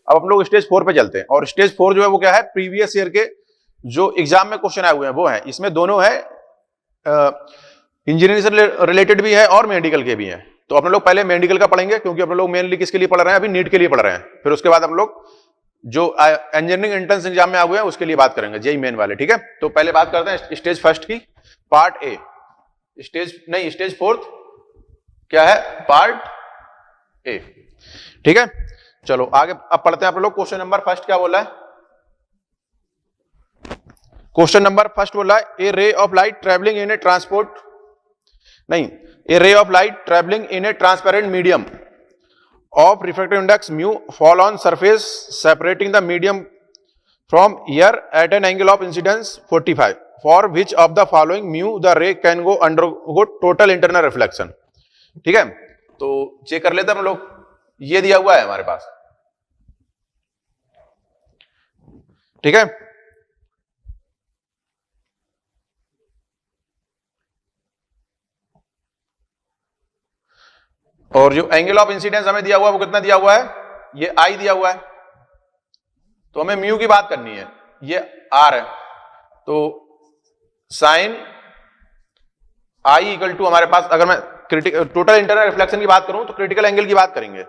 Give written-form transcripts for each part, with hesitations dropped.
अब हम लोग स्टेज 4 पे चलते हैं, और स्टेज 4 जो है वो क्या है, प्रीवियस ईयर के जो एग्जाम में क्वेश्चन आए हुए हैं वो है। इसमें दोनों है, इंजीनियरिंग से रिलेटेड भी है और मेडिकल के भी हैं। तो अपने लोग पहले मेडिकल का पढ़ेंगे, क्योंकि अपने लोग मेनली किसके लिए पढ़ रहे हैं, अभी नीट के लिए पढ़ रहे हैं। फिर उसके बाद हम लोग जो इंजीनियरिंग एंट्रेंस एग्जाम में आए हुए हैं उसके लिए बात करेंगे, जेई मेन वाले, ठीक है। तो पहले बात करते हैं स्टेज फर्स्ट की, पार्ट ए। स्टेज फोर्थ क्या है, पार्ट ए, ठीक है। चलो आगे अब पढ़ते हैं आप लोग। क्वेश्चन नंबर फर्स्ट क्या बोला है, क्वेश्चन नंबर फर्स्ट बोला है, a ray of light travelling in a a ray of light travelling in a transparent medium of refractive index mu fall on surface separating the medium from air at an angle of incidence 45, for which of the following mu the ray can undergo total internal reflection। ठीक है, तो check कर लेते हैं हम लोग। ये दिया हुआ है हमारे पास, ठीक है। और जो एंगल ऑफ इंसिडेंस हमें दिया हुआ है वो कितना दिया हुआ है, ये आई दिया हुआ है। तो हमें म्यू की बात करनी है, ये आर है। तो साइन आई इक्वल टू हमारे पास, अगर मैं टोटल इंटरनल रिफ्लेक्शन की बात करूं तो क्रिटिकल एंगल की बात करेंगे,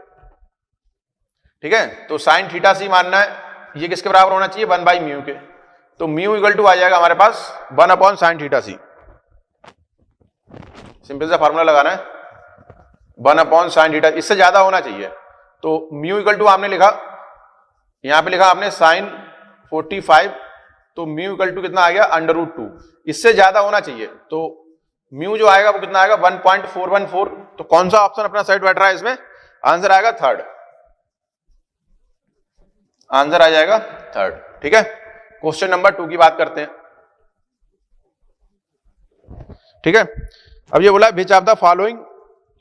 ठीक है। तो साइन थीटा सी मानना है, ये किसके बराबर होना चाहिए, 1 बाई म्यू के। तो म्यू इक्वल टू आ जाएगा हमारे पास 1 अपॉन साइन थीटा सी। सिंपल सा फॉर्मूला लगाना है, 1 अपॉन साइन थीटा, इससे ज्यादा होना चाहिए। तो म्यू इक्वल टू आपने लिखा, यहां पे लिखा आपने साइन 45, तो म्यू इक्वल टू कितना आ गया, √2। इससे ज्यादा होना चाहिए, तो म्यू जो आएगा वो कितना आएगा, 1.414। तो कौन सा ऑप्शन अपना साइड बैठ रहा है इसमें, आंसर आएगा थर्ड, आंसर आ जाएगा थर्ड, ठीक है। क्वेश्चन नंबर 2 की बात करते हैं, ठीक है। अब ये बोला which of the following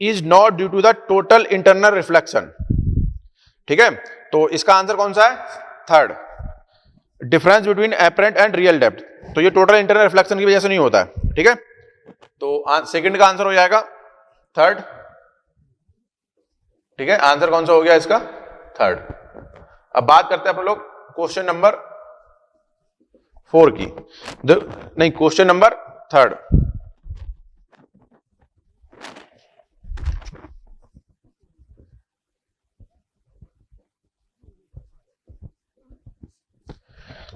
is not due to the total internal reflection, ठीक है। तो इसका आंसर कौन सा है, third, difference between apparent and real depth. तो ये टोटल इंटरनल रिफ्लेक्शन की वजह से नहीं होता है, ठीक है। तो सेकंड का आंसर हो जाएगा थर्ड, ठीक है। आंसर कौन सा हो गया इसका, थर्ड। अब बात करते हैं अपन लोग क्वेश्चन नंबर 4 की, नहीं क्वेश्चन नंबर थर्ड।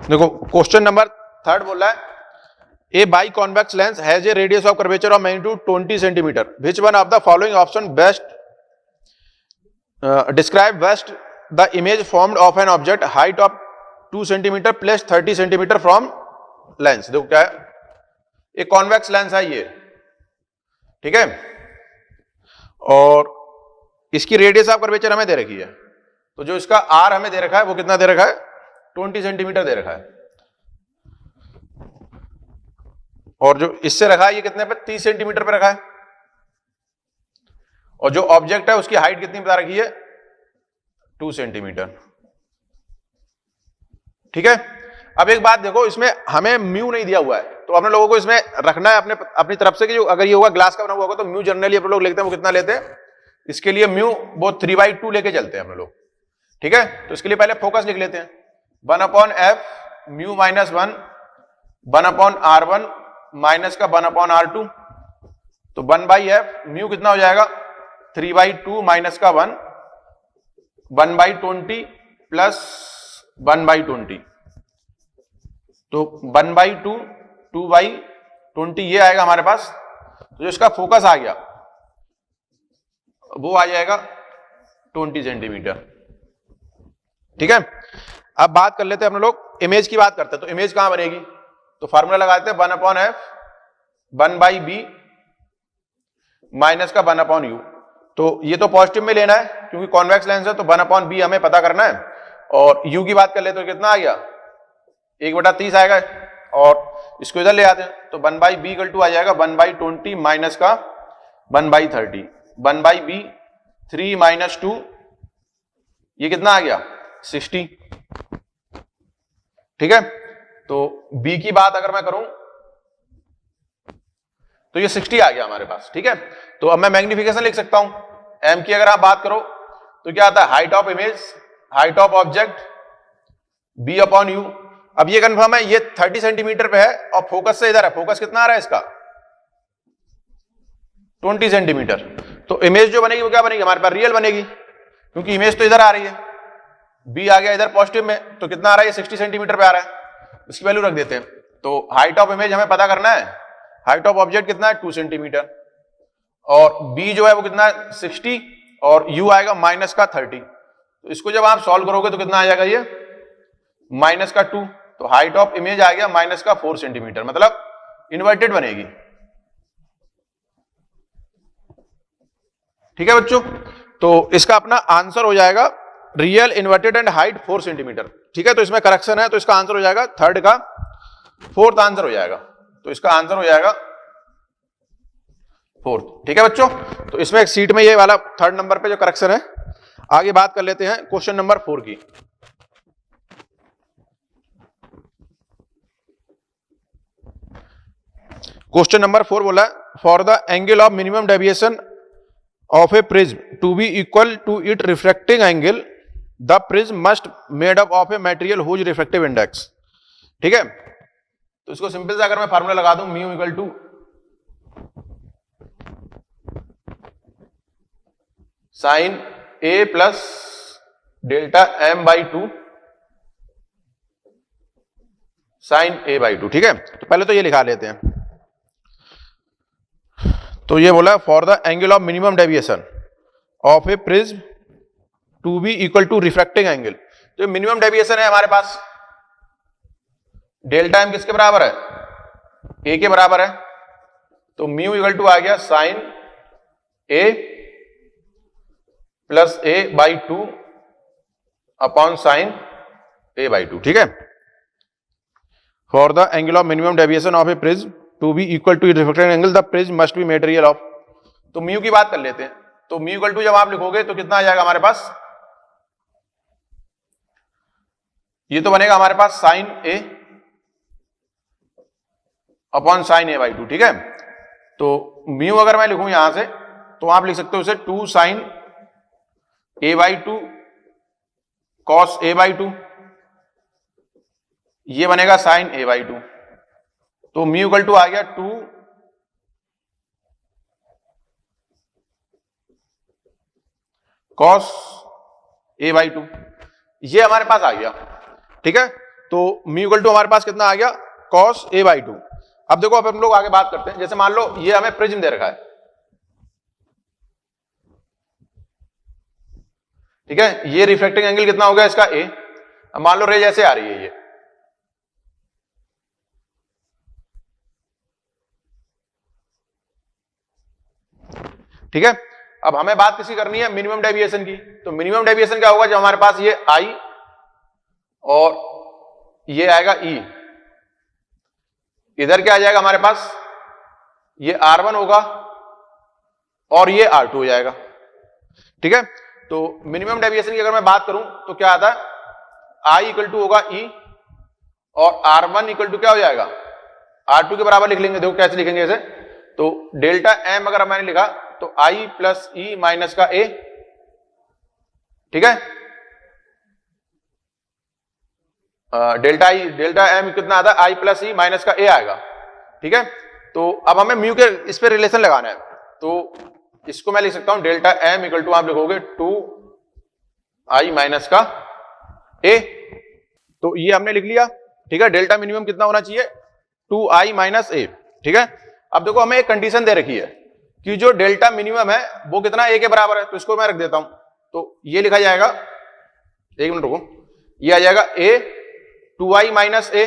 देखो क्वेश्चन नंबर थर्ड बोल रहा है, a biconvex lens has a radius of curvature of magnitude 20 centimetre, which one of the following option best describe best the image formed of an object height of 2 centimetre plus 30 centimetre from lens. देखो क्या है, एक convex lens है ये, ठीक है, और इसकी रेडियस ऑफ कर्वेचर हमें दे रखी है। तो जो इसका आर हमें दे रखा है वो कितना दे रखा है, 20 सेंटीमीटर दे रखा है, और जो इससे रखा है ये कितने पे, 30 सेंटीमीटर पे रखा है। और जो ऑब्जेक्ट है उसकी हाइट कितनी बता रखी है, 2 सेंटीमीटर, ठीक है। अब एक बात देखो, इसमें हमें म्यू नहीं दिया हुआ है, तो अपने लोगों को इसमें रखना है अपनी तरफ से कि जो अगर ये होगा ग्लास का बना हुआ होगा तो म्यू जनरली अपने लोग लिखते हैं वो कितना लेते हैं, इसके लिए म्यू वो 3/2 लेके चलते हैं अपने लोग, ठीक है। तो इसके लिए पहले फोकस लिख लेते हैं, 1 upon F mu minus 1 upon R1 minus का 1 अपॉन R2। तो 1 बाई एफ म्यू कितना हो जाएगा, 3/2 माइनस का 1/20 प्लस 1/20। तो 1/2 2/20 ये आएगा हमारे पास। तो जो इसका फोकस आ गया वो आ जाएगा 20 सेंटीमीटर, ठीक है। अब बात कर लेते हैं अपने लोग इमेज की बात करते हैं। तो इमेज कहां बनेगी, तो फार्मूला लगाते हैं 1 अपॉन एफ 1/b माइनस का 1 अपॉन यू। तो ये तो पॉजिटिव में लेना है क्योंकि कॉन्वेक्स लेंस है, तो 1 अपॉन बी हमें पता करना है। और यू की बात कर ले तो कितना आ गया, 1/30 आएगा, और इसको इधर ले आते हैं तो 1/b इक्वल टू आ जाएगा 1/20 माइनस का 1/30, 1/b 3 माइनस 2 ये कितना आ गया 60, ठीक है। तो b की बात अगर मैं करूं तो ये 60 आ गया हमारे पास, ठीक है। तो अब मैं मैग्निफिकेशन लिख सकता हूं, m की अगर आप बात करो तो क्या आता है, height of image height of object b upon you. अब ये कंफर्म है, ये 30 सेंटीमीटर पे है और फोकस से इधर है, फोकस कितना आ रहा है इसका 20 सेंटीमीटर। तो इमेज जो बनेगी वो क्या बनेगी हमारे पास, रियल बनेगी, क्योंकि इमेज तो इधर आ रही है, b आ गया इधर पॉजिटिव में, तो कितना आ रहा है, ये 60 सेंटीमीटर पे आ रहा है, इसकी वैल्यू रख देते हैं। तो हाइट ऑफ इमेज हमें पता करना है, हाइट ऑफ ऑब्जेक्ट कितना है 2 सेंटीमीटर, और b जो है वो कितना है 60, और u आएगा माइनस का 30। तो इसको जब आप सॉल्व करोगे तो कितना आ जाएगा, ये माइनस का 2, तो हाइट ऑफ इमेज आ गया माइनस का 4 सेंटीमीटर, मतलब इन्वर्टेड बनेगी। ठीक है बच्चों, तो इसका अपना आंसर हो जाएगा real inverted and height 4 centimetre. ठीक है, तो इसमें करेक्शन है, तो इसका आंसर हो जाएगा थर्ड का 4th आंसर हो जाएगा, तो इसका आंसर हो जाएगा 4th। ठीक है बच्चों, तो इसमें एक सीट में ये वाला 3rd नंबर पे जो करेक्शन है। आगे बात कर लेते हैं क्वेश्चन नंबर 4 की। क्वेश्चन नंबर 4 बोला for the angle of minimum deviation of a prism to be equal to it refracting angle the prism must made up of a material whose refractive index. ठीक है, तो इसको simple से अगर मैं formula लगा दूं mu equal to sine A plus delta m by 2 sine A by 2। ठीक है, तो पहले तो ये लिखा लेते हैं। तो ये बोला for the angle of minimum deviation of a prism to be equal to refracting angle. तो मिनिमम डेविएशन है हमारे पास, डेल्टा एम किसके बराबर है, ए के बराबर है, तो म्यू इक्वल टू आ गया sine A plus A by 2 upon sine A by 2। ठीक है, for the angle of minimum deviation of a prism to be equal to refractive angle the prism must be made real of. तो mu की बात कर लेते हैं, तो mu equal to जब आप लिखोगे तो कितना आ जाएगा हमारे पास, ये तो बनेगा हमारे पास sine A upon sine A by 2। ठीक है, तो म्यू अगर मैं लिखूं यहां से तो आप लिख सकते हो उसे 2 sine A by 2 cos A by 2, ये बनेगा साइन ए बाई 2। तो म्यू इक्वल टू आ गया 2 कॉस ए बाई 2, ये हमारे पास आ गया। ठीक है, तो म्यू इक्वल टू हमारे पास कितना आ गया कॉस ए बाई 2। अब देखो, अब हम लोग आगे बात करते हैं, जैसे मान लो ये हमें प्रिज्म दे रखा है। ठीक है, ये रिफ्रैक्टिंग एंगल कितना हो गया इसका ए। अब मान लो रेज ऐसे आ रही है ये, ठीक है। अब हमें बात किसी करनी है मिनिमम डेविएशन की, तो मिनिमम डेविएशन क्या होगा, जब हमारे पास ये आई और ये आएगा ई, इधर क्या आ जाएगा हमारे पास, ये R1 होगा और ये R2 हो जाएगा। ठीक है, तो मिनिमम डेविएशन की अगर मैं बात करूं तो क्या आता है, I इक्वल टू होगा E और R1 इक्वल टू क्या हो जाएगा, R2 के बराबर लिख लेंगे। देखो कैसे लिखेंगे इसे, तो डेल्टा एम अगर मैंने लिखा तो I प्लस ई माइनस का ए। ठीक है, डेल्टा एम कितना आता है, I प्लस ई माइनस का ए आएगा। ठीक है, तो अब हमें म्यू के इस पे रिलेशन लगाना है, तो इसको मैं लिख सकता हूं डेल्टा एम इक्वल टू आप लिखोगे 2I माइनस का ए। तो ये हमने लिख लिया। ठीक है, डेल्टा मिनिमम कितना होना चाहिए, 2I माइनस ए। ठीक है, अब देखो हमें एक कंडीशन दे रखी है कि जो डेल्टा मिनिमम है वो कितना ए के बराबर है, तो इसको मैं रख देता हूं। तो ये लिखा जाएगा, एक मिनट रुको, ये आ जाएगा ए 2I माइनस ए,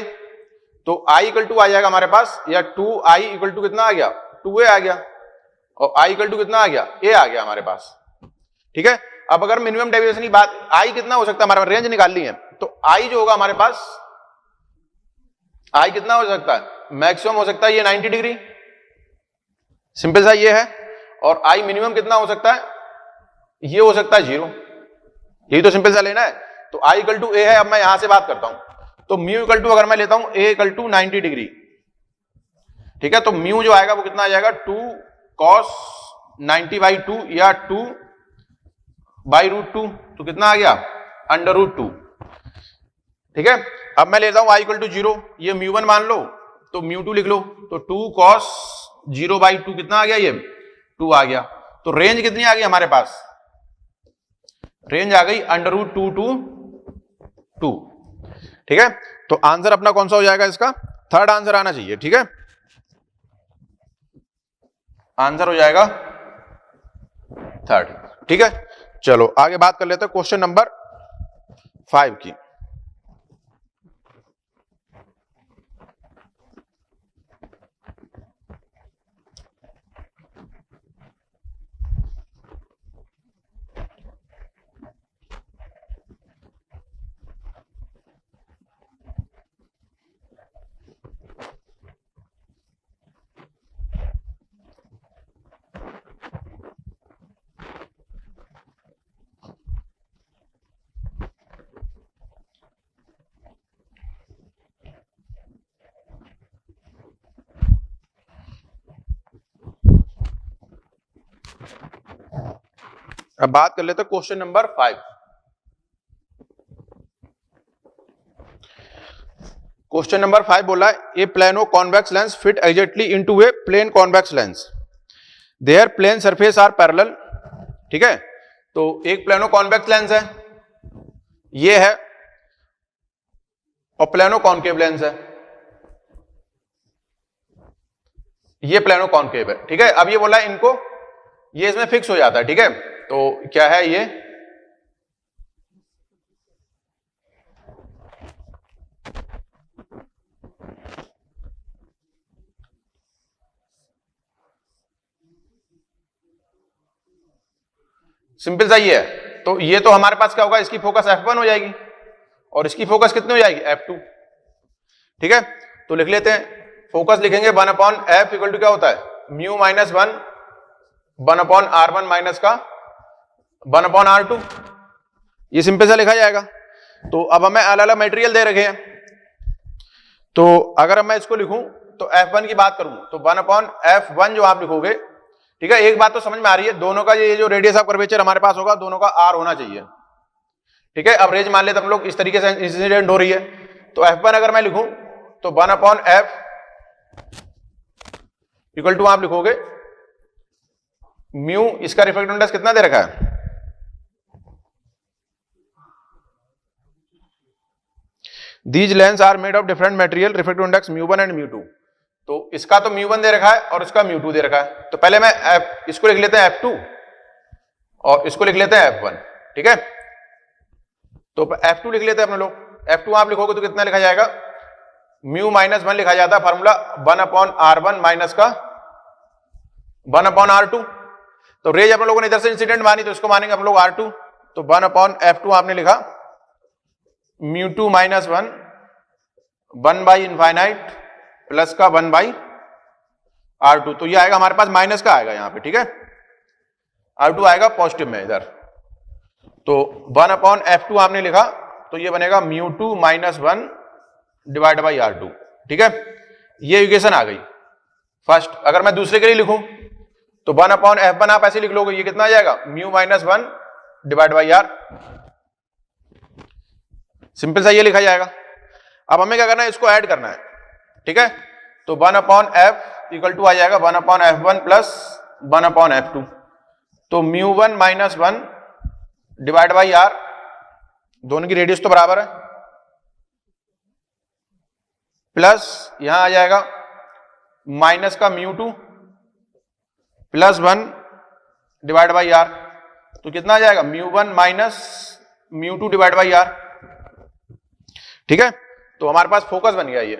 तो I इक्वल टू आ जाएगा हमारे पास, या 2I इक्वल टू कितना आ गया, 2A आ गया, और I इक्वल टू कितना आ गया, A आ गया हमारे पास। ठीक है, अब अगर मिनिमम डेविएशन की बात, I कितना हो सकता है, हमारे रेंज निकाल ली है, तो I जो होगा हमारे पास, I कितना हो सकता है, मैक्सिमम हो सकता है ये 90 डिग्री, सिंपल सा ये है। और I मिनिमम कितना हो सकता है, ये हो सकता है 0, यही तो सिंपल सा लेना है। तो I इक्वल टू A है। अब मैं यहां से बात करता हूं, तो म्यू इक्वल टू अगर मैं लेता हूं A इक्वल टू 90 डिग्री। ठीक है, तो म्यू जो आएगा वो कितना आ जाएगा, 2 cos 90 बाई 2 या 2 बाई रूट 2, तो कितना आ गया √2। ठीक है, अब मैं लेता हूं y इक्वल टू 0, ये μ1 मान लो तो μ2 लिख लो, तो 2 cos 0/2 कितना आ गया, ये 2 आ गया। तो रेंज कितनी आ गई हमारे पास, रेंज आ गई √2 to 2। ठीक है, तो आंसर अपना कौन सा हो जाएगा, इसका थर्ड आंसर आना चाहिए। ठीक है, आंसर हो जाएगा थर्ड। ठीक है, चलो आगे बात कर लेते हैं क्वेश्चन नंबर 5 की। अब बात कर लेते हैं क्वेश्चन नंबर 5। क्वेश्चन नंबर 5 बोला है, a plano convex lens fit exactly into a plane convex lens, their plane surface are parallel. ठीक है, तो एक प्लेनो कॉन्वेक्स लेंस है, ये है, और प्लेनो कॉनकेव लेंस है, ये प्लेनो कॉनकेव है। ठीक है, अब ये बोला है इनको, ये इसमें फिक्स हो जाता है। ठीक है, तो क्या है ये, सिंपल सा ये है। तो ये तो हमारे पास क्या होगा, इसकी फोकस f1 हो जाएगी और इसकी फोकस कितनी हो जाएगी, f2। ठीक है, तो लिख लेते हैं, फोकस लिखेंगे 1/f इक्वल टू क्या होता है, μ - 1 1/r1 माइनस का 1/r2। ये सिंपल सा लिखा जाएगा। तो अब हमें अलग अलग मटेरियल दे रखे हैं, तो अगर मैं इसको लिखूं तो f1 की बात करूं तो 1/f1 जो आप लिखोगे। ठीक है, एक बात तो समझ में आ रही है, दोनों का ये जो रेडियस ऑफ कर्वेचर हमारे पास होगा, दोनों का r होना चाहिए। ठीक है, अब रेंज मान लेते हम लोग इस तरीके से इंसिडेंट हो रही है, तो f1 अगर मैं लिखूं तो 1/f इक्वल टू आप लिखोगे म्यू, इसका रिफ्रैक्टिव इंडेक्स कितना दे रखा है, these lens are made of different material, refractive index μ1 and μ2। तो इसका तो μ1 दे रखा है और इसका μ2 दे रखा है। तो पहले मैं इसको लिख लेते हैं f2 और इसको लिख लेते हैं f1। ठीक है, तो f2 लिख लेते हैं अपने लोग, f2 आप लिखोगे तो कितना लिखा जाएगा, μ - 1 लिखा जाता है फॉर्मूला 1/r1 माइनस का 1/r2। तो रेज अपन लोगों ने इधर से इंसिडेंट मानी तो इसको मानेंगे हम लोग r2, तो 1/f2 आपने लिखा μ2 - 1 1/∞ प्लस का 1/r2। तो ये आएगा हमारे पास माइनस का आएगा यहाँ पे। ठीक है, r2 आएगा पॉजिटिव में इधर, तो 1/f2 आपने लिखा तो ये बनेगा μ2 - 1 डिवाइड बाई r2। ठीक है, ये इक्वेशन आ गई फर्स्ट। अगर मैं दूसरे के लिए लिखूं तो 1/f1 आप ऐसे लिख लोगे, ये कितना आ जाएगा, μ - 1 डिवाइड बाई r। सिंपल सा ये लिखा जाएगा। अब हमें क्या करना है, इसको ऐड करना है। ठीक है, तो 1/f इक्वल टू आ जाएगा 1/f1 प्लस 1/f2, तो μ1 - 1 डिवाइड बाई r, दोनों की रेडियस तो बराबर है, प्लस यहां आ जाएगा माइनस का μ2 प्लस 1 डिवाइड बाई r, तो कितना आ जाएगा, μ1 माइनस μ2 डिवाइड बाई r। ठीक है, तो हमारे पास फोकस बन गया ये,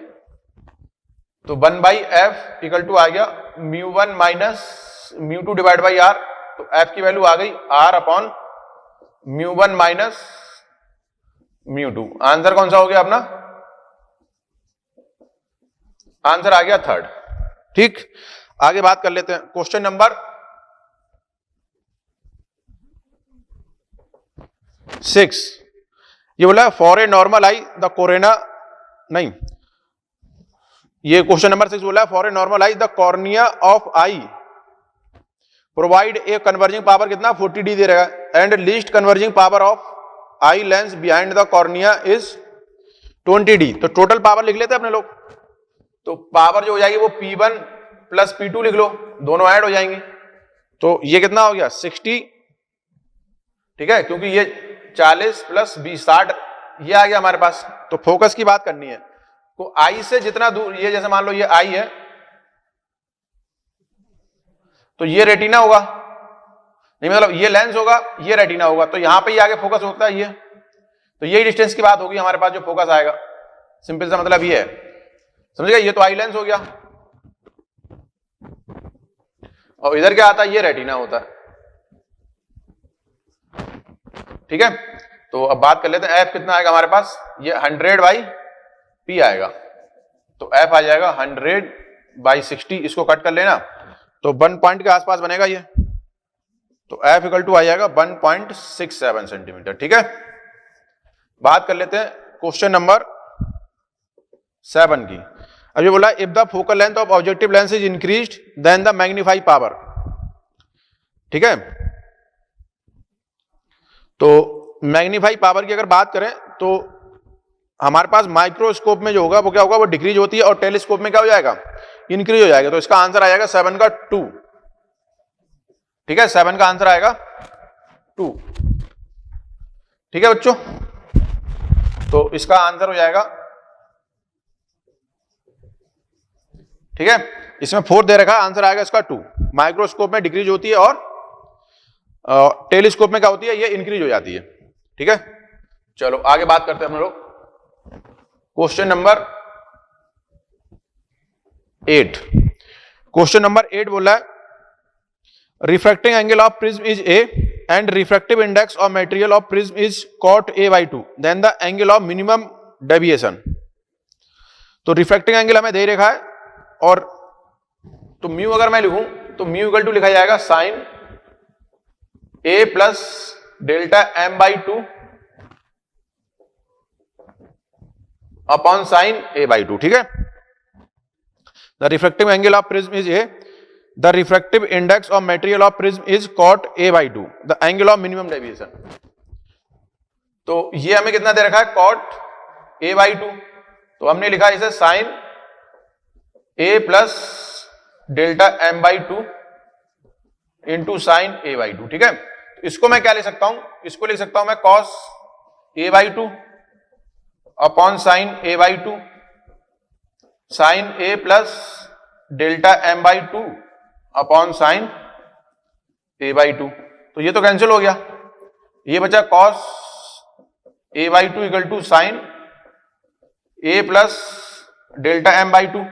तो 1/f इक्वल टू आ गया μ1 माइनस μ2 डिवाइड बाई r, तो f की वैल्यू आ गई r/μ1 माइनस μ2। आंसर कौन सा हो गया अपना, आंसर आ गया थर्ड। ठीक, आगे बात कर लेते हैं क्वेश्चन नंबर 6। ये बोला for a normal I the कोरेना, नहीं, ये क्वेश्चन नंबर 6 बोला for a normal I the cornea of I provide a converging power कितना 40D दे रहा है, and least converging power of eye lens behind the cornea is 20D। तो total power लिख लेते हैं अपने लोग। तो पावर जो हो जाएगी वो P1 प्लस P2 लिख लो, दोनों ऐड हो जाएंगे। तो ये कितना हो गया 60, ठीक है, क्योंकि ये 40 प्लस 20 60 ये आ गया हमारे पास। तो फोकस की बात करनी है तो आई से जितना दूर, ये जैसे मान लो ये आई है तो ये रेटिना होगा, नहीं मतलब ये लेंस होगा, ये रेटिना होगा, तो यहां पे ही आगे फोकस होता है ये। तो यही डिस्टेंस की बात होगी हमारे पास जो फोकस आएगा। सिंपल सा मतलब ये है, समझ गए। ये तो आई लेंस हो गया और इधर क्या आता है, ये रेटिना होता है, ठीक है। तो अब बात कर लेते हैं एफ कितना आएगा हमारे पास, ये 100/P आएगा। तो एफ आ जाएगा 100/60, इसको कट कर लेना तो 1 पॉइंट के आसपास बनेगा ये। तो एफ इक्वल टू आ जाएगा 1.67 सेंटीमीटर, ठीक है। बात कर लेते हैं क्वेश्चन नंबर 7 की। अब ये बोला if the focal length of objective lens is increased then the magnify power, ठीक है। तो मैग्नीफाई पावर की अगर बात करें तो हमारे पास माइक्रोस्कोप में जो होगा वो क्या होगा, वो डिक्रीज होती है, और टेलीस्कोप में क्या हो जाएगा, इंक्रीज हो जाएगा। तो इसका आंसर आ जाएगा 7 का 2, ठीक है। 7 का आंसर आएगा 2, ठीक है बच्चों। तो इसका आंसर हो जाएगा, ठीक है। इसमें 4 दे रखा है, आंसर आएगा इसका 2। माइक्रोस्कोप में डिक्रीज होती है और टेलीस्कोप में क्या होती है, ये इंक्रीज हो जाती है, ठीक है। चलो आगे बात करते हैं हम लोग क्वेश्चन नंबर 8। क्वेश्चन नंबर 8 बोला है refracting angle of prism is A and refractive index of material of prism is cot A/2, then the angle of minimum deviation. तो रिफ्रैक्टिंग एंगल हमें दे रखा है, और तो म्यू अगर मैं लिखूं तो म्यू इक्वल टू लिखा जाएगा sine A plus delta m/2 upon sine A/2, ठीक है। The refractive angle of prism is A, the refractive index of material of prism is cot A/2, the angle of minimum deviation. तो ये हमें कितना दे रखा है, cot A/2, तो हमने लिखा इसे sine A plus delta m/2 into sine A/2, ठीक है। तो इसको मैं क्या लिख सकता हूं, इसको लिख सकता हूं मैं cos A/2 upon sine A/2 sine A plus delta m/2 upon sine A/2। तो ये तो कैंसिल हो गया, ये बचा cos A/2 equal to sine A plus delta m/2।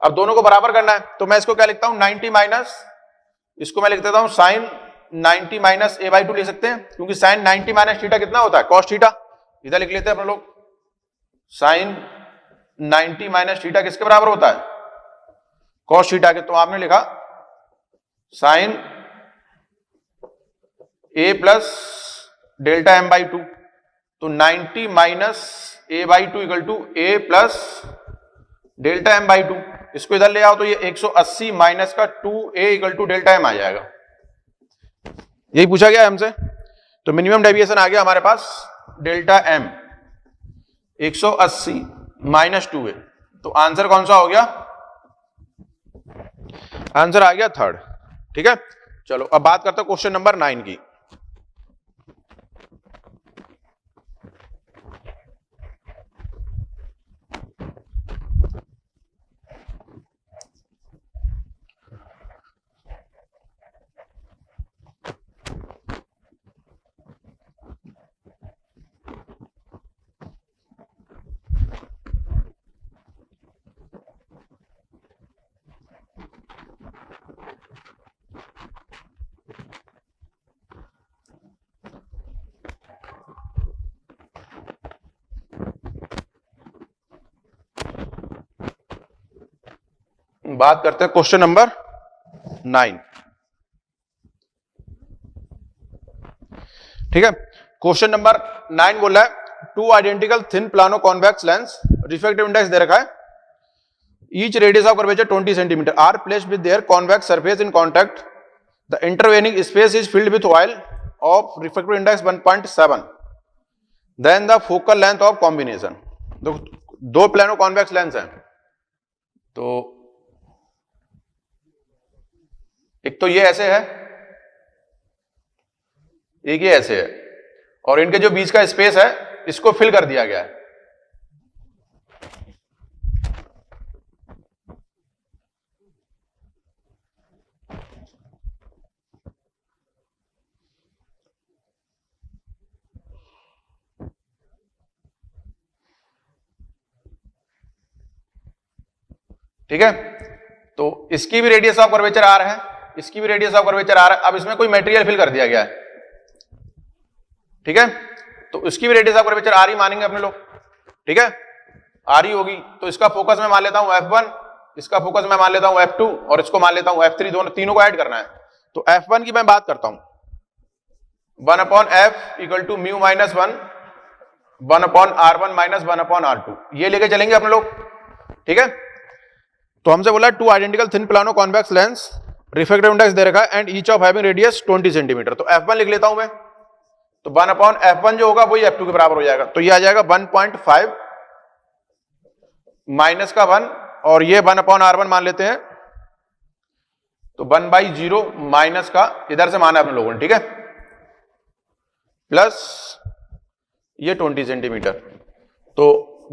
अब दोनों को बराबर करना है, तो मैं इसको क्या लिखता हूं 90 माइनस, इसको मैं लिख देता हूं साइन 90 माइनस A/2 ले सकते हैं, क्योंकि साइन 90 माइनस थीटा कितना होता है, cos थीटा। इधर लिख लेते हैं अपन लोग साइन 90 माइनस थीटा किसके बराबर होता है, cos थीटा के। तो आपने लिखा sign A plus delta m/2, तो 90 minus A/2 equal to A plus delta m/2। इसको इधर ले आओ तो ये 180 माइनस का 2A equal to delta m आ जाएगा। यही पूछा गया हमसे। तो मिनिमम डेविएशन आ गया हमारे पास डेल्टा m 180 माइनस 2A। तो आंसर कौन सा हो गया, आंसर आ गया 3rd, ठीक है। चलो अब बात करते हैं क्वेश्चन नंबर 9 की। बात करते हैं क्वेश्चन नंबर 9, ठीक है। क्वेश्चन नंबर 9 बोला है two identical thin plano convex lens, refractive index दे रखा है, each radius of curvature 20 centimetre are placed with their convex surface in contact, the intervening space is filled with oil of refractive index 1.7, then the focal length of combination, दो plano convex lens हैं, तो एक तो ये ऐसे है, एक ये ऐसे है, और इनके जो बीच का स्पेस है इसको फिल कर दिया गया है। ठीक है, तो इसकी भी रेडियस ऑफ कर्वेचर आर है, इसकी भी रेडियस ऑफ कर्वेचर आर है। अब इसमें कोई मटेरियल फिल कर दिया गया है, ठीक है, तो इसकी भी रेडियस ऑफ कर्वेचर आर ही मानेंगे अपने लोग, ठीक है, आर ही होगी। तो इसका फोकस मैं मान लेता हूं F1, इसका फोकस मैं मान लेता हूं F2 और इसको मान लेता हूं F3, तीनों को ऐड करना है। तो F1 की मैं बात करता हूं, 1/f equal to mu minus 1/r1 minus 1/r2, ये लेके चलेंगे अपने लोग, ठीक है। तो हमसे बोला two identical thin plano convex lens, refractive index दे रखा है and each of having radius 20 centimetre. तो F1 लिख लेता हूं मैं, तो 1/f1 जो होगा वही F2 के बराबर हो जाएगा। तो ये आ जाएगा 1.5 माइनस का 1 और ये 1/r1 मान लेते हैं, तो 1/0 माइनस का इधर से माना अपने लोगों ने, ठीक है, प्लस ये 20 सेंटीमीटर। तो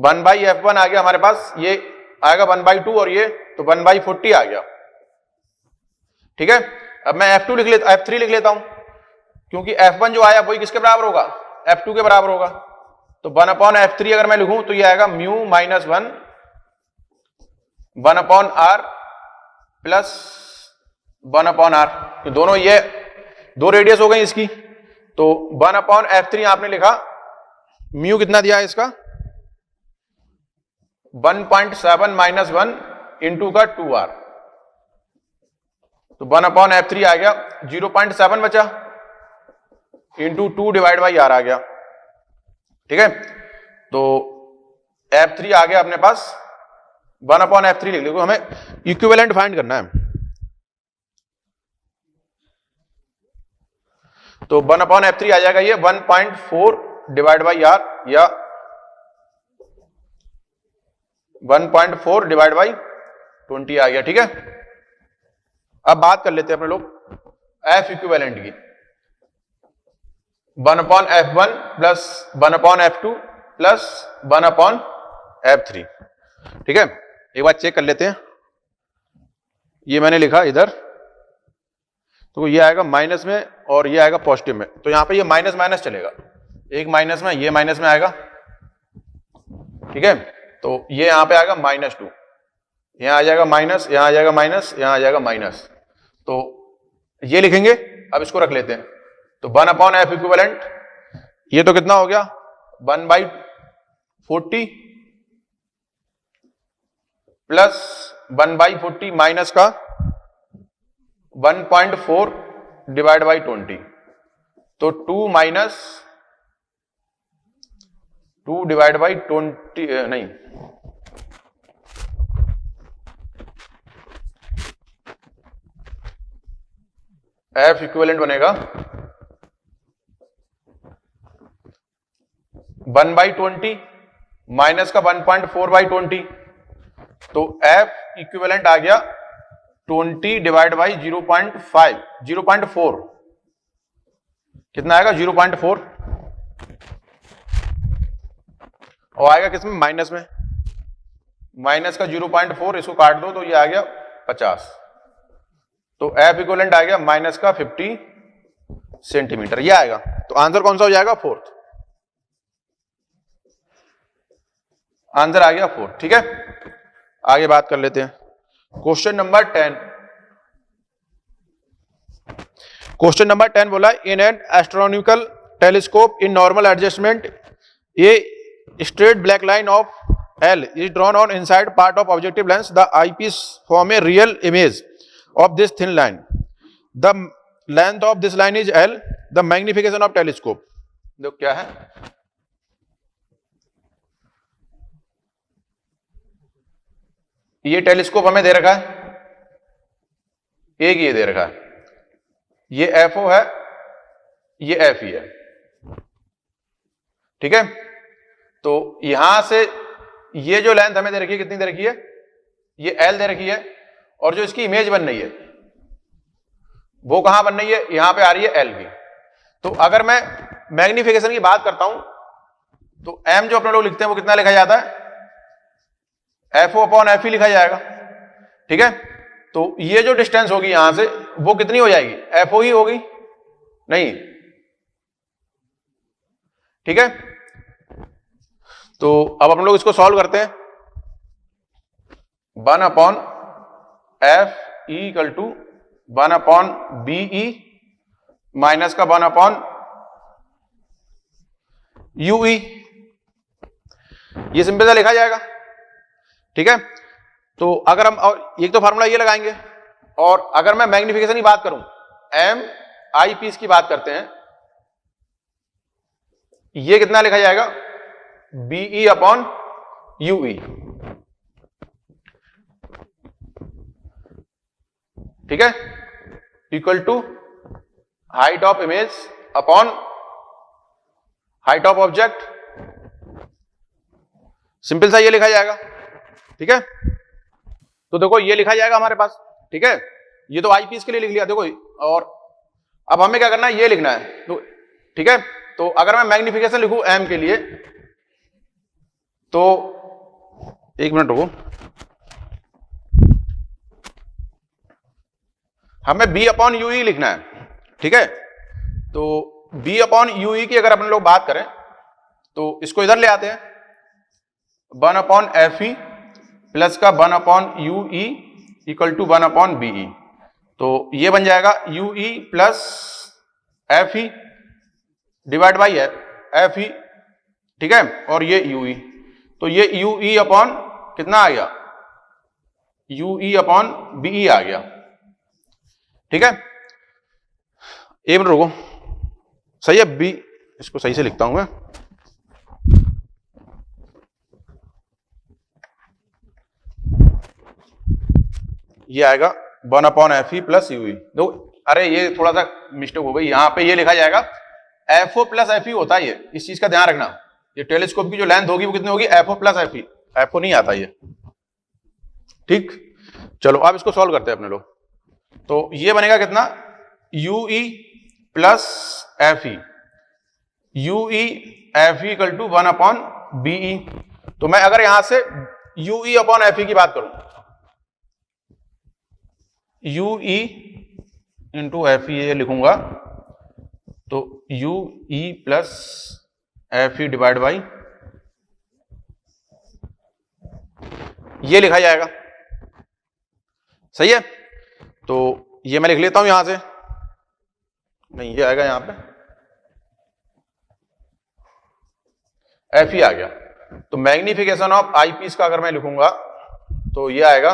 1/f1 आ गया हमारे पास, ये आएगा 1/2 और ये तो 1/40 आ गया, ठीक है। अब मैं F3 लिख लेता हूं, क्योंकि F1 जो आया वही किसके बराबर होगा, F2 के बराबर होगा। तो 1/f3 अगर मैं लिखूं तो ये आएगा mu minus 1/r plus 1/r, तो दोनों ये दो रेडियस हो गई इसकी। तो 1/f3 आपने लिखा, म्यू कितना दिया है इसका 1.7 माइनस 1 इंटू का 2r, तो 1/f3 आ गया 0.7 बचा इंटू 2 डिवाइड बाई r आ गया, ठीक है। तो f3 आ गया अपने पास 1/f3 लिख लो, हमें इक्विवेलेंट फाइंड करना है। तो 1/f3 आ जाएगा ये 1.4 डिवाइड बाई r या 1.4 डिवाइड बाई 20 आ गया, ठीक है। अब बात कर लेते हैं अपने लोग F इक्विवेलेंट की, 1/f1 plus 1/f2 plus 1/f3, ठीक है। एक बार चेक कर लेते हैं, ये मैंने लिखा इधर, तो ये आएगा माइनस में और ये आएगा पॉजिटिव में, तो यहां पे ये माइनस माइनस चलेगा, एक माइनस में ये माइनस में आएगा, ठीक है। तो ये यहां पे आएगा -2, यहां आ जाएगा माइनस, यहां आ जाएगा माइनस, यहां आ जाएगा माइनस, तो ये लिखेंगे। अब इसको रख लेते हैं, तो 1/f इक्विवेलेंट ये तो कितना हो गया 1/40 प्लस 1/40 माइनस का 1.4 डिवाइड बाई 20, तो 2 माइनस 2 डिवाइड बाई 20 नहीं, F इक्विवेलेंट बनेगा 1/20 माइनस का 1.4/20, तो F इक्विवेलेंट आ गया 20 डिवाइड बाई 0.4, कितना आएगा 0.4, और आएगा किसमें माइनस में, माइनस का 0.4, इसको काट दो तो ये आ गया 50, तो F इक्विवेलेंट आ गया माइनस का 50 सेंटीमीटर, ये आएगा। तो आंसर कौन सा हो जाएगा 4th, आंसर आ गया 4, ठीक है। आगे बात कर लेते हैं, क्वेश्चन नंबर 10। क्वेश्चन नंबर 10 बोला in an astronomical telescope in normal adjustment a straight black line of L is drawn on inside part of objective lens. The eyepiece form a real image of this thin line. The length of this line is L. The magnification of telescope. देखो क्या है, ये telescope हमें दे रखा है, एक ये दे रखा है, ये FO है, ये FE है, ठीक है, तो यहां से ये जो लेंथ हमें दे रखी है, कितनी दे रखी है, ये L दे रखी है, और जो इसकी इमेज बन रही है वो कहां बन रही है, यहां पे आ रही है LB। तो अगर मैं मैग्निफिकेशन की बात करता हूं तो M जो अपने लोग लिखते हैं वो कितना लिखा जाता है, FO/FE लिखा जाएगा। ठीक है, तो ये जो डिस्टेंस होगी यहां से वो कितनी हो जाएगी, FO ही होगी, नहीं, ठीक है। तो अब हम लोग इसको सॉल्व करते हैं। 1/F E = 1/BE माइनस का 1/UE, ये सिंपल सा लिखा जाएगा। ठीक है, तो अगर हम और एक तो फार्मूला ये लगाएंगे, और अगर मैं मैग्निफिकेशन की बात करूं, एम आई पीस की बात करते हैं, ये कितना लिखा जाएगा, BE/UE। ठीक है, equal to height of image upon height of object, simple सा ये लिखा जाएगा। ठीक है, तो देखो ये लिखा जाएगा हमारे पास। ठीक है, ये तो आई पीस के लिए लिख लिया देखो, और अब हमें क्या करना है, ये लिखना है। तो ठीक है, तो अगर मैं मैग्निफिकेशन लिखूं एम के लिए, तो एक मिनट रुको, हमें B/UE लिखना है। ठीक है, तो B/UE की अगर अपन लोग बात करें तो इसको इधर ले आते हैं, 1/FE प्लस का 1/UE इक्वल टू 1/BE। तो ये बन जाएगा UE plus FE divide by FE। ठीक है, और ये UE, तो ये UE अपॉन कितना आ गया, UE/BE आ गया। ठीक है, एक मिनट रुको, सही है, बी, इसको सही से लिखता हूं मैं, ये आएगा 1/FE प्लस UE। दो, अरे ये थोड़ा सा मिस्टेक हो गई, यहां पे ये लिखा जाएगा FO+FE होता है, ये इस चीज का ध्यान रखना। ये टेलीस्कोप की जो लेंथ होगी वो कितनी होगी, FO+FE, FO नहीं आता ये। ठीक, चलो अब इसको सॉल्व करते हैं अपने लोग। तो ये बनेगा कितना, UE plus FE, UE/FE equal to 1/BE। तो मैं अगर यहां से UE/FE की बात करूं, UE इंटू FE ये लिखूंगा, तो UE plus FE divide by ये लिखा जाएगा। सही है, तो ये मैं लिख लेता हूं यहां से, नहीं ये आएगा यहां पे FE आ गया। तो मैग्निफिकेशन ऑफ आई पीस का अगर मैं लिखूंगा तो ये आएगा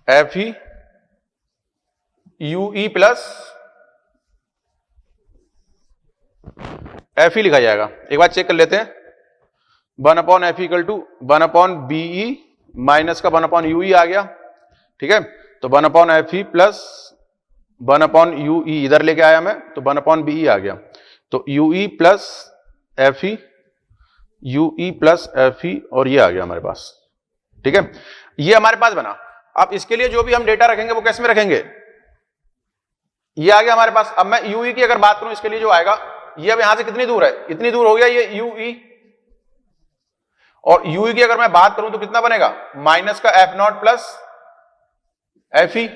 FE UE प्लस FE लिखा जाएगा। एक बार चेक कर लेते हैं, 1/FE equal to 1/BE minus का 1/UE आ गया। ठीक है, तो 1/FE प्लस 1/UE इधर लेके आया मैं, तो 1/BE आ गया। तो UE plus FE, UE plus FE, और ये आ गया हमारे पास। ठीक है, ये हमारे पास बना। अब इसके लिए जो भी हम डेटा रखेंगे वो कैसे में रखेंगे, ये आ गया हमारे पास। अब मैं UE की अगर बात करूं, इसके लिए जो आएगा, ये अब यहां से कितनी दूर है, इतनी दूर हो गया ये UE, और UE की अगर मैं बात करूं तो कितना बनेगा, माइनस का F0 प्लस FE,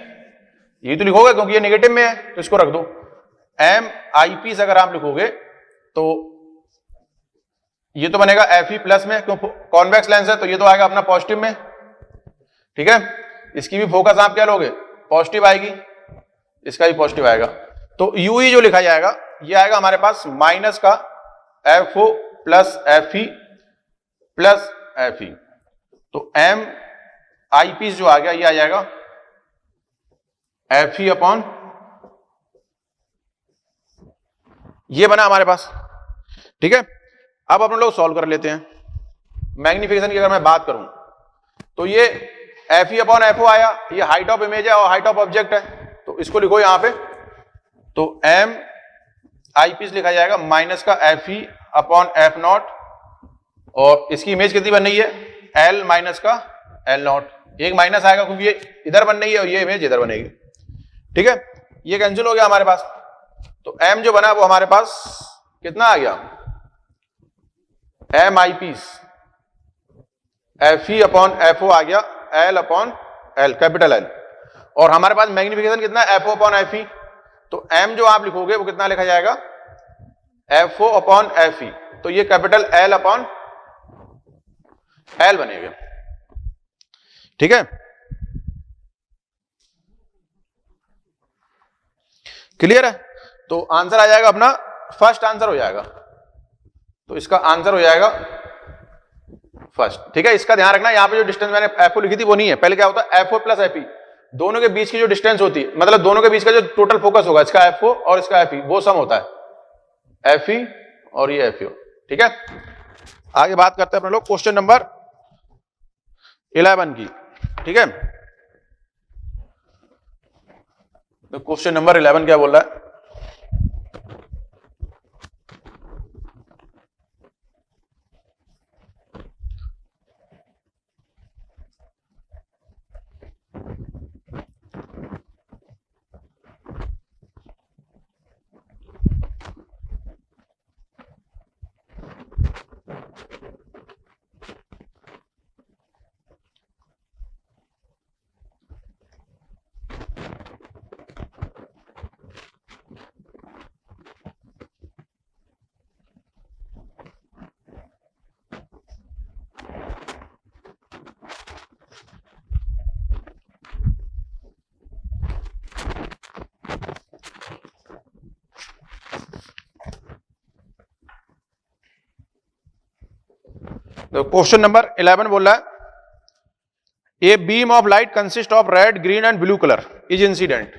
ये तो लिखोगे क्योंकि ये नेगेटिव में है, तो इसको रख दो। एम आई पी अगर आप लिखोगे तो ये तो बनेगा FE प्लस में, क्यों, कॉन्वेक्स लेंस है, तो ये तो आएगा अपना पॉजिटिव में। ठीक है, इसकी भी फोकस आप क्या लोगे, पॉजिटिव आएगी, इसका भी पॉजिटिव आएगा। तो UE जो लिखा जाएगा ये आएगा हमारे पास माइनस का FO plus FE plus FE। तो एम आई पीस जो आ गया ये आ जाएगा FE अपॉन, ये बना हमारे पास। ठीक है, अब अपन लोग सॉल्व कर लेते हैं। मैग्निफिकेशन की अगर मैं बात करूं तो ये FE अपॉन FO आया, ये हाइट ऑफ इमेज है और हाइट ऑफ ऑब्जेक्ट है, तो इसको लिखो यहां पे। तो एम आई पीस लिखा जाएगा माइनस का F E upon F not, और इसकी इमेज कितनी बन रही है, एल माइनस का एल नॉट, एक माइनस आएगा क्योंकि ये इधर बन रही है और ये इमेज इधर बनेगी। ठीक है, ये कैंसिल हो गया हमारे पास, तो एम जो बना वो हमारे पास कितना आ गया, M eyepiece F E upon F O आ गया L upon L, capital L, और हमारे पास मैग्निफिकेशन कितना है, F O upon F E, तो एम जो आप लिखोगे वो कितना लिखा जाएगा, F O upon F E, तो ये कैपिटल एल अपॉन एल बनेगा। ठीक है, क्लियर है, तो आंसर आ जाएगा अपना, फर्स्ट आंसर हो जाएगा, तो इसका आंसर हो जाएगा फर्स्ट। ठीक है, इसका ध्यान रखना, यहां पे जो डिस्टेंस मैंने एफ ओ लिखी थी वो नहीं है, पहले क्या होता है F O plus F E, दोनों के बीच की जो डिस्टेंस होती है, मतलब दोनों के बीच का जो टोटल फोकस होगा, इसका एफ ओ और इसका एफ ई, वो सम होता है, एफ ई और ये एफ ओ। ठीक है, आगे बात करते हैं अपने लोग क्वेश्चन नंबर 11 की। ठीक है, तो क्वेश्चन नंबर 11 क्या बोल रहा है, तो क्वेश्चन नंबर 11 बोल रहा है ए beam of light consist of red green and blue colour is incident.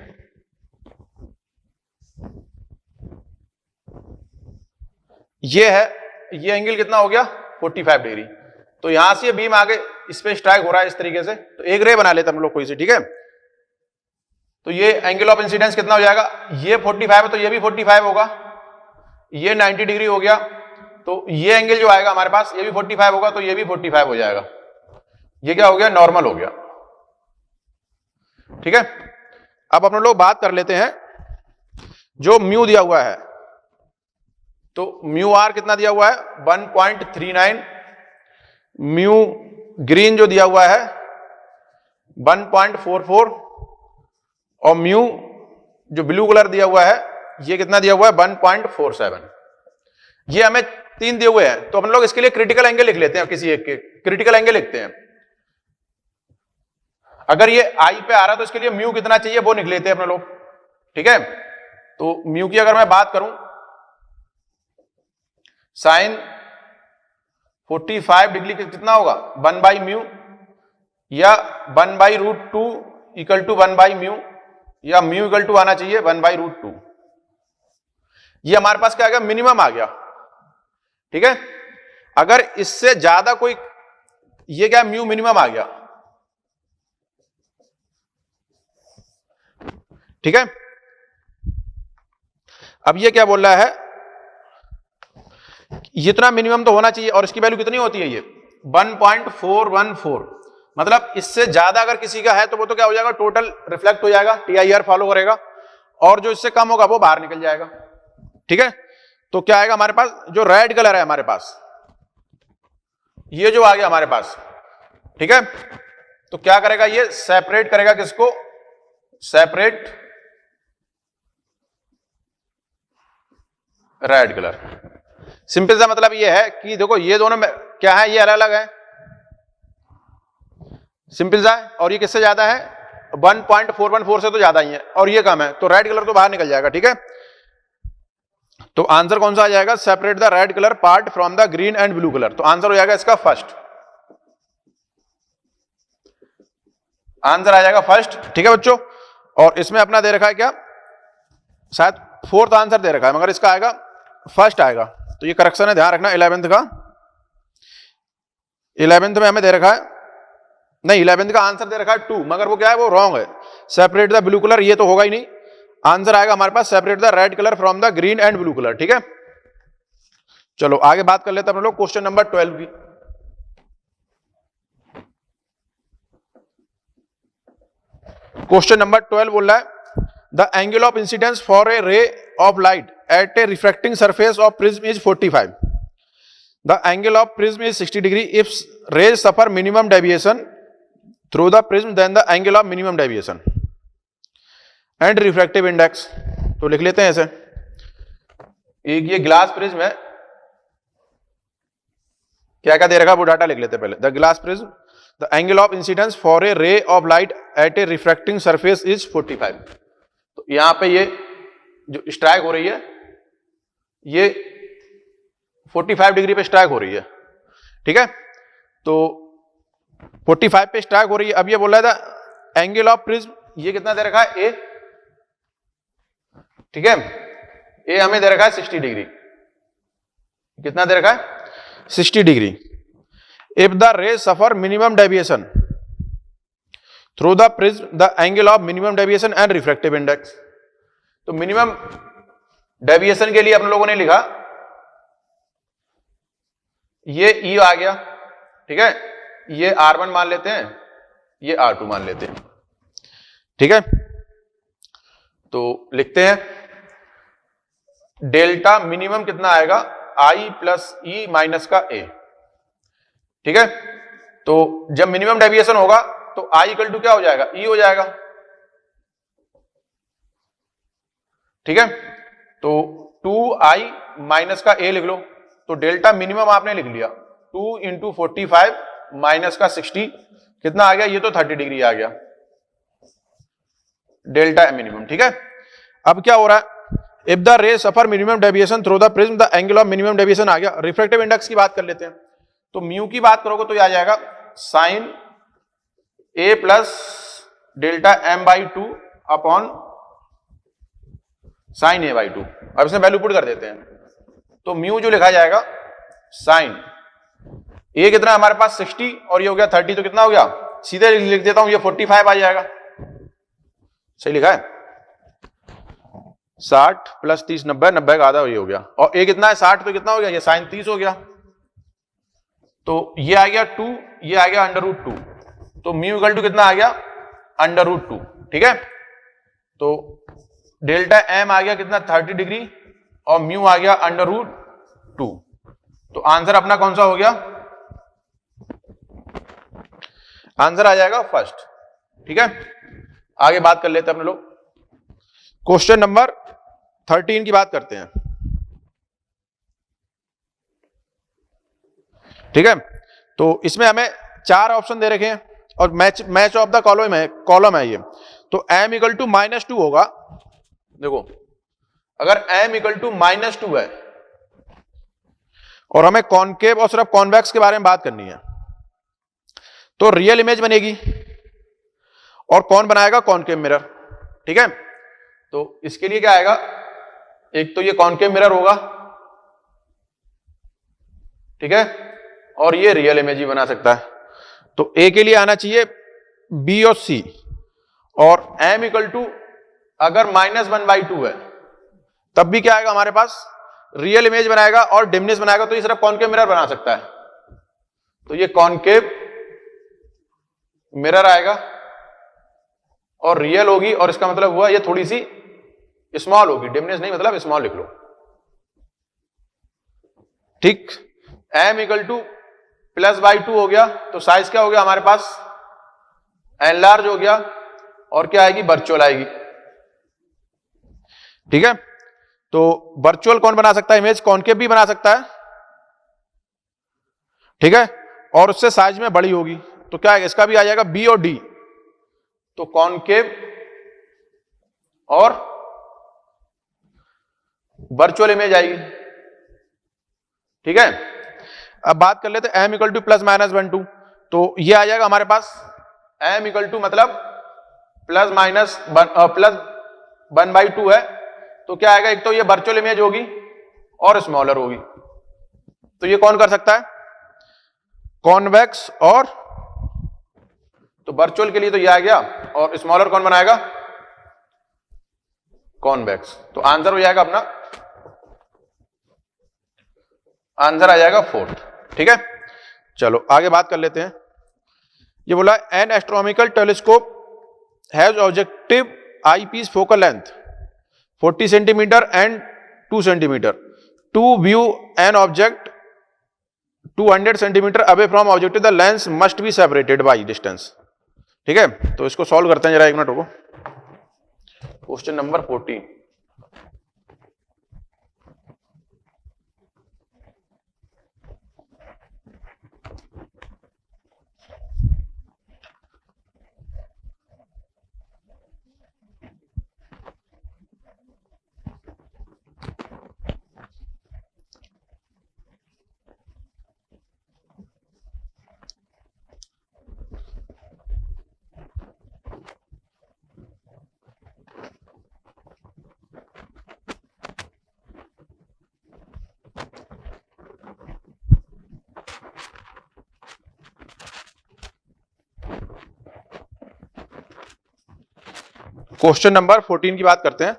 ये है, ये एंगल कितना हो गया 45 डिग्री, तो यहां से ये बीम आगे इस पे स्ट्राइक हो रहा है इस तरीके से, तो एक रे बना लेते हम लोग कोई से। ठीक है, तो ये एंगल ऑफ इंसिडेंस कितना हो जाएगा, ये 45 है तो ये भी 45 होगा, ये 90 डिग्री हो गया, तो ये एंगल जो आएगा हमारे पास ये भी 45 होगा, तो ये भी 45 हो जाएगा, ये क्या हो गया नॉर्मल हो गया। ठीक है, अब अपन लोग बात कर लेते हैं जो म्यू दिया हुआ है, तो म्यू आर कितना दिया हुआ है 1.39, म्यू ग्रीन जो दिया हुआ है 1.44, और म्यू जो ब्लू कलर दिया हुआ है ये कितना दिया हुआ है 1.47। ये हमें 3 दिए हुए हैं, तो अपन लोग इसके लिए क्रिटिकल एंगल लिख लेते हैं, किसी एक के क्रिटिकल एंगल लिखते हैं। अगर ये आई पे आ रहा है तो इसके लिए म्यू कितना चाहिए वो लिख लेते हैं अपने लोग। ठीक है, तो म्यू की अगर मैं बात करूं, साइन 45 डिग्री कितना होगा 1 बाई म्यू, या 1 by root 2 equal to 1 by mu, या म्यू इक्वल टू आना चाहिए 1 बाई रूट 2। ये हमारे पास क्या आ गया मिनिमम आ गया। ठीक है, अगर इससे ज्यादा कोई, ये क्या म्यू मिनिमम आ गया। ठीक है, अब ये क्या बोल रहा है, इतना मिनिमम तो होना चाहिए, और इसकी वैल्यू कितनी होती है ये 1.414, मतलब इससे ज्यादा अगर किसी का है तो वो तो क्या हो जाएगा टोटल रिफ्लेक्ट हो जाएगा, टीआईआर फॉलो करेगा, और जो इससे कम होगा वो बाहर निकल जाएगा। ठीक है, तो क्या आएगा हमारे पास, जो रेड कलर है हमारे पास ये जो आ गया हमारे पास। ठीक है, तो क्या करेगा ये सेपरेट करेगा किसको, सेपरेट रेड कलर। सिंपल सा मतलब ये है कि देखो ये दोनों में क्या है, ये अलग अलग है, सिंपल सा है, और ये किससे ज्यादा है 1.414 से तो ज्यादा ही है, और ये कम है, तो रेड कलर तो बाहर निकल जाएगा। ठीक है, तो आंसर कौन सा आ जाएगा, separate the red colour part from the green and blue colour, तो आंसर हो जाएगा इसका फर्स्ट, आंसर आ जाएगा फर्स्ट। ठीक है बच्चों, और इसमें अपना दे रखा है क्या, शायद फोर्थ आंसर दे रखा है, मगर इसका आएगा फर्स्ट आएगा, तो ये करेक्शन है, ध्यान रखना 11th का। 11th में हमें दे रखा है, नहीं 11th का आंसर दे रखा है 2, मगर वो क्या है वो रॉन्ग है, सेपरेट द ब्लू कलर ये तो होगा ही नहीं, आंसर आएगा हमारे पास separate the red colour from the green and blue colour. ठीक है, चलो आगे बात कर लेते हैं हम लोग क्वेश्चन नंबर 12 की। क्वेश्चन नंबर 12 बोल रहा है the angle of incidence for a ray of light at a refracting surface of prism is 45. The angle of prism is 60 degree if rays suffer minimum deviation through the prism then the angle of minimum deviation and refractive index. तो लिख लेते हैं ऐसे, एक ये glass prism है, क्या क्या दे रखा वो डाटा लिख लेते हैं पहले। The glass prism the angle of incidence for a ray of light at a refracting surface is 45। तो यहां पे ये जो स्ट्राइक हो रही है ये 45 डिग्री पे स्ट्राइक हो रही है। ठीक है, तो 45 पे स्ट्राइक हो रही है। अब ये बोल रहा था एंगल ऑफ प्रिज्म, ये कितना दे रखा है ए, ठीक है, ए हमें दे रखा है 60 डिग्री। कितना दे रखा है? 60 degree. If the ray suffer minimum deviation through the prism the angle of minimum deviation and refractive index. तो मिनिमम डेविएशन के लिए अपन लोगों ने लिखा ये ई आ गया, ठीक है, ये R1 मान लेते हैं, ये R2 मान लेते हैं। ठीक है, तो लिखते हैं डेल्टा मिनिमम कितना आएगा, I प्लस ई माइनस का ए। ठीक है, तो जब मिनिमम डेविएशन होगा तो I इक्वल टू क्या हो जाएगा, E हो जाएगा। ठीक है, तो 2I माइनस का ए लिख लो। तो डेल्टा मिनिमम आपने लिख लिया 2 इंटू 45 माइनस का 60 कितना आ गया, ये तो 30 डिग्री आ गया डेल्टा मिनिमम। ठीक है, अब क्या हो रहा है, if the ray suffer minimum deviation through the prism the angle of minimum deviation आ गया। रिफ्रैक्टिव इंडेक्स की बात कर लेते हैं, तो म्यू की बात करोगे तो ये आ जाएगा sine A plus delta m by 2 upon sine A by 2। अब इसमें वैल्यू पुट कर देते हैं, तो म्यू जो लिखा जाएगा साइन ए कितना हमारे पास 60 और ये हो गया 30, तो कितना हो गया, सीधे लिख देता हूं, ये 45 आ जाएगा। सही लिखा है, 60 प्लस 30 90, 90 का आधा ये हो गया, और ए कितना है 60, तो कितना हो गया, ये साइन 30 हो गया। तो ये आ गया 2, ये आ गया √2, तो म्यू इक्वल टू कितना आ गया, √2। ठीक है, तो डेल्टा एम आ गया कितना 30 डिग्री और म्यू आ गया √2। तो आंसर अपना कौन सा हो गया, आंसर आ जाएगा फर्स्ट। ठीक है, आगे बात कर लेते हैं अपने लोग, क्वेश्चन नंबर 13 की बात करते हैं। ठीक है, तो इसमें हमें 4 ऑप्शन दे रखे हैं और मैच ऑफ द कॉलम है ये। तो m इक्वल टू -2 होगा। देखो अगर m इक्वल टू -2 है और हमें कॉनकेव और सिर्फ कॉन्वेक्स के बारे में बात करनी है, तो रियल इमेज बनेगी और कौन बनाएगा, कॉनकेव मिरर। ठीक है, तो इसके लिए क्या आएगा, एक तो ये कॉनकेव मिरर होगा, ठीक है, और ये रियल इमेज ही बना सकता है। तो ए के लिए आना चाहिए बी और सी, और m इक्वल टू अगर -1/2 है तब भी क्या आएगा हमारे पास, रियल इमेज बनाएगा और डिमनेस बनाएगा, तो ये सिर्फ कॉनकेव मिरर बना सकता है। तो ये कॉनकेव मिरर आएगा और रियल होगी, और इसका मतलब हुआ ये थोड़ी सी स्मॉल होगी, डिमनेस नहीं मतलब स्मॉल लिख लो। ठीक, m इक्वल टू +/2 हो गया, तो साइज क्या हो गया हमारे पास, एनलार्ज हो गया, और क्या आएगी, वर्चुअल आएगी। ठीक है, तो वर्चुअल कौन बना सकता है इमेज, कॉनकेव भी बना सकता है। ठीक है, और उससे साइज में बड़ी होगी, तो क्या आएगा, इसका भी आ जाएगा बी और डी। तो कॉनकेव और वर्चुअल इमेज आएगी। ठीक है, अब बात कर लेते हैं m इक्वल टू +-1/2, तो ये आ जाएगा हमारे पास m इक्वल टू मतलब +1/2 है, तो क्या आएगा, एक तो ये वर्चुअल इमेज होगी और स्मॉलर होगी। तो ये कौन कर सकता है, कॉन्वेक्स और, तो वर्चुअल के लिए तो ये आ गया, और स्मॉलर कौन बनाएगा, कॉन्वेक्स। तो आंसर हो जाएगा अपना, आंसर आ जाएगा 4th। ठीक है, चलो आगे बात कर लेते हैं। ये बोला an astronomical telescope has objective eyepiece focal length 40 centimetre and 2 centimetre to view an object 200 centimetre away from objective the lens must be separated by distance. ठीक है, तो इसको सॉल्व करते हैं जरा, एक मिनट रुको। Question number 14। क्वेश्चन नंबर 14 की बात करते हैं।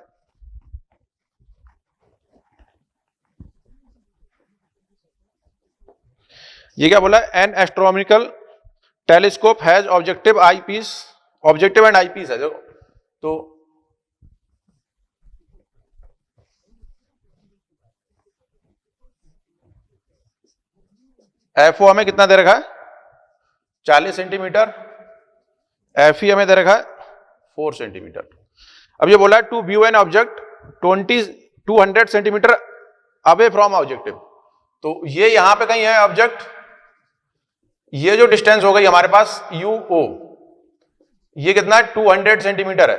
ये क्या बोला, an astronomical telescope has objective eyepiece, objective and eyepiece है। तो एफओ हमें कितना दे रखा है, 40 सेंटीमीटर, एफई हमें दे रखा है 4 सेंटीमीटर। अब ये बोला है to view an object 200 centimetre away from objective. तो ये यहां पे कहीं है ऑब्जेक्ट, ये जो डिस्टेंस हो गई हमारे पास यूओ, ये कितना है 200 सेंटीमीटर है।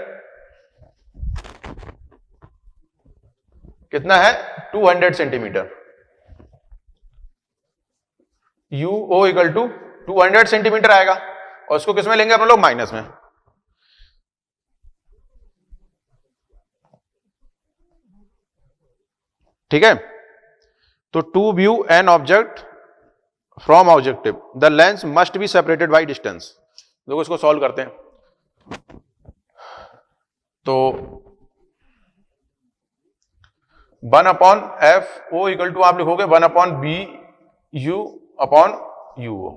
कितना है 200 centimetre. UO equal to 200 centimetre आएगा, और इसको किसमें लेंगे अपन लोग, माइनस में। ठीक है, तो to view an object from objective the lens must be separated by distance. देखो इसको सॉल्व करते हैं। तो 1/f(o) इक्वल टू आप लिखोगे 1/bu अपॉन यूओ।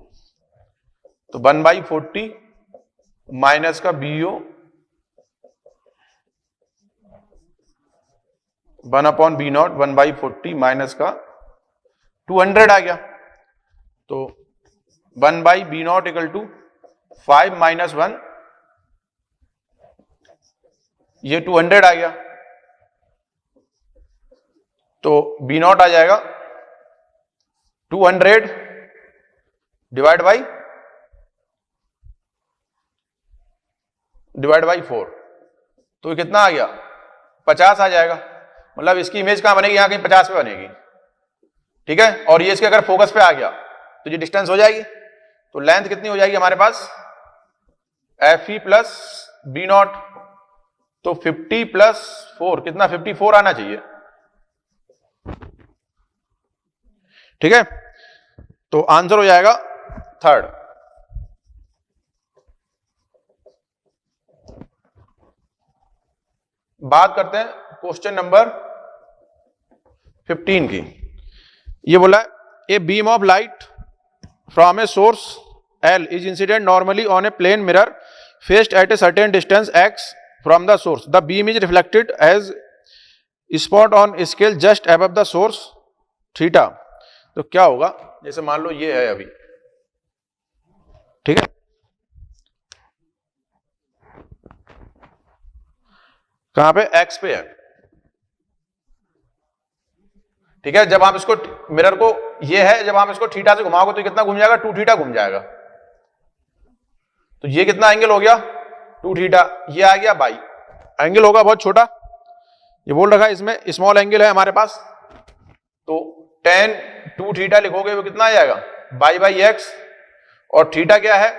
तो 1/40 माइनस का BO 1/B0 1/40 माइनस का 200 आ गया। तो 1/B0 इक्वल टू 5 माइनस 1, ये 200 आ गया। तो B0 आ जाएगा 200 डिवाइड बाई 4। तो ये कितना आ गया, 50 आ जाएगा। मतलब इसकी इमेज कहां बनेगी, यहां कहीं 50 पे बनेगी। ठीक है, और ये इसके अगर फोकस पे आ गया तो ये डिस्टेंस हो जाएगी। तो लेंथ कितनी हो जाएगी हमारे पास, FE प्लस B0। तो 50 प्लस 4 कितना, 54 आना चाहिए। ठीक है, तो आंसर हो जाएगा 3rd। बात करते हैं क्वेश्चन नंबर 15 की। ये बोला a beam of light from a source L is incident normally on a plane mirror faced at a certain distance x from the source. The beam is reflected as spot on scale just above the source theta. तो क्या होगा, जैसे मान लो ये है अभी, ठीक है, कहां पे, x पे है। ठीक है, जब आप इसको मिरर को, ये है, जब आप इसको थीटा से घुमाओगे तो कितना घूम जाएगा, 2 थीटा घूम जाएगा। तो ये कितना एंगल हो गया, 2 थीटा। ये आ गया बाई, एंगल होगा बहुत छोटा, ये बोल रखा है इसमें स्मॉल एंगल है हमारे पास। तो tan 2 थीटा लिखोगे वो कितना आ जाएगा, बाई x, और थीटा क्या है,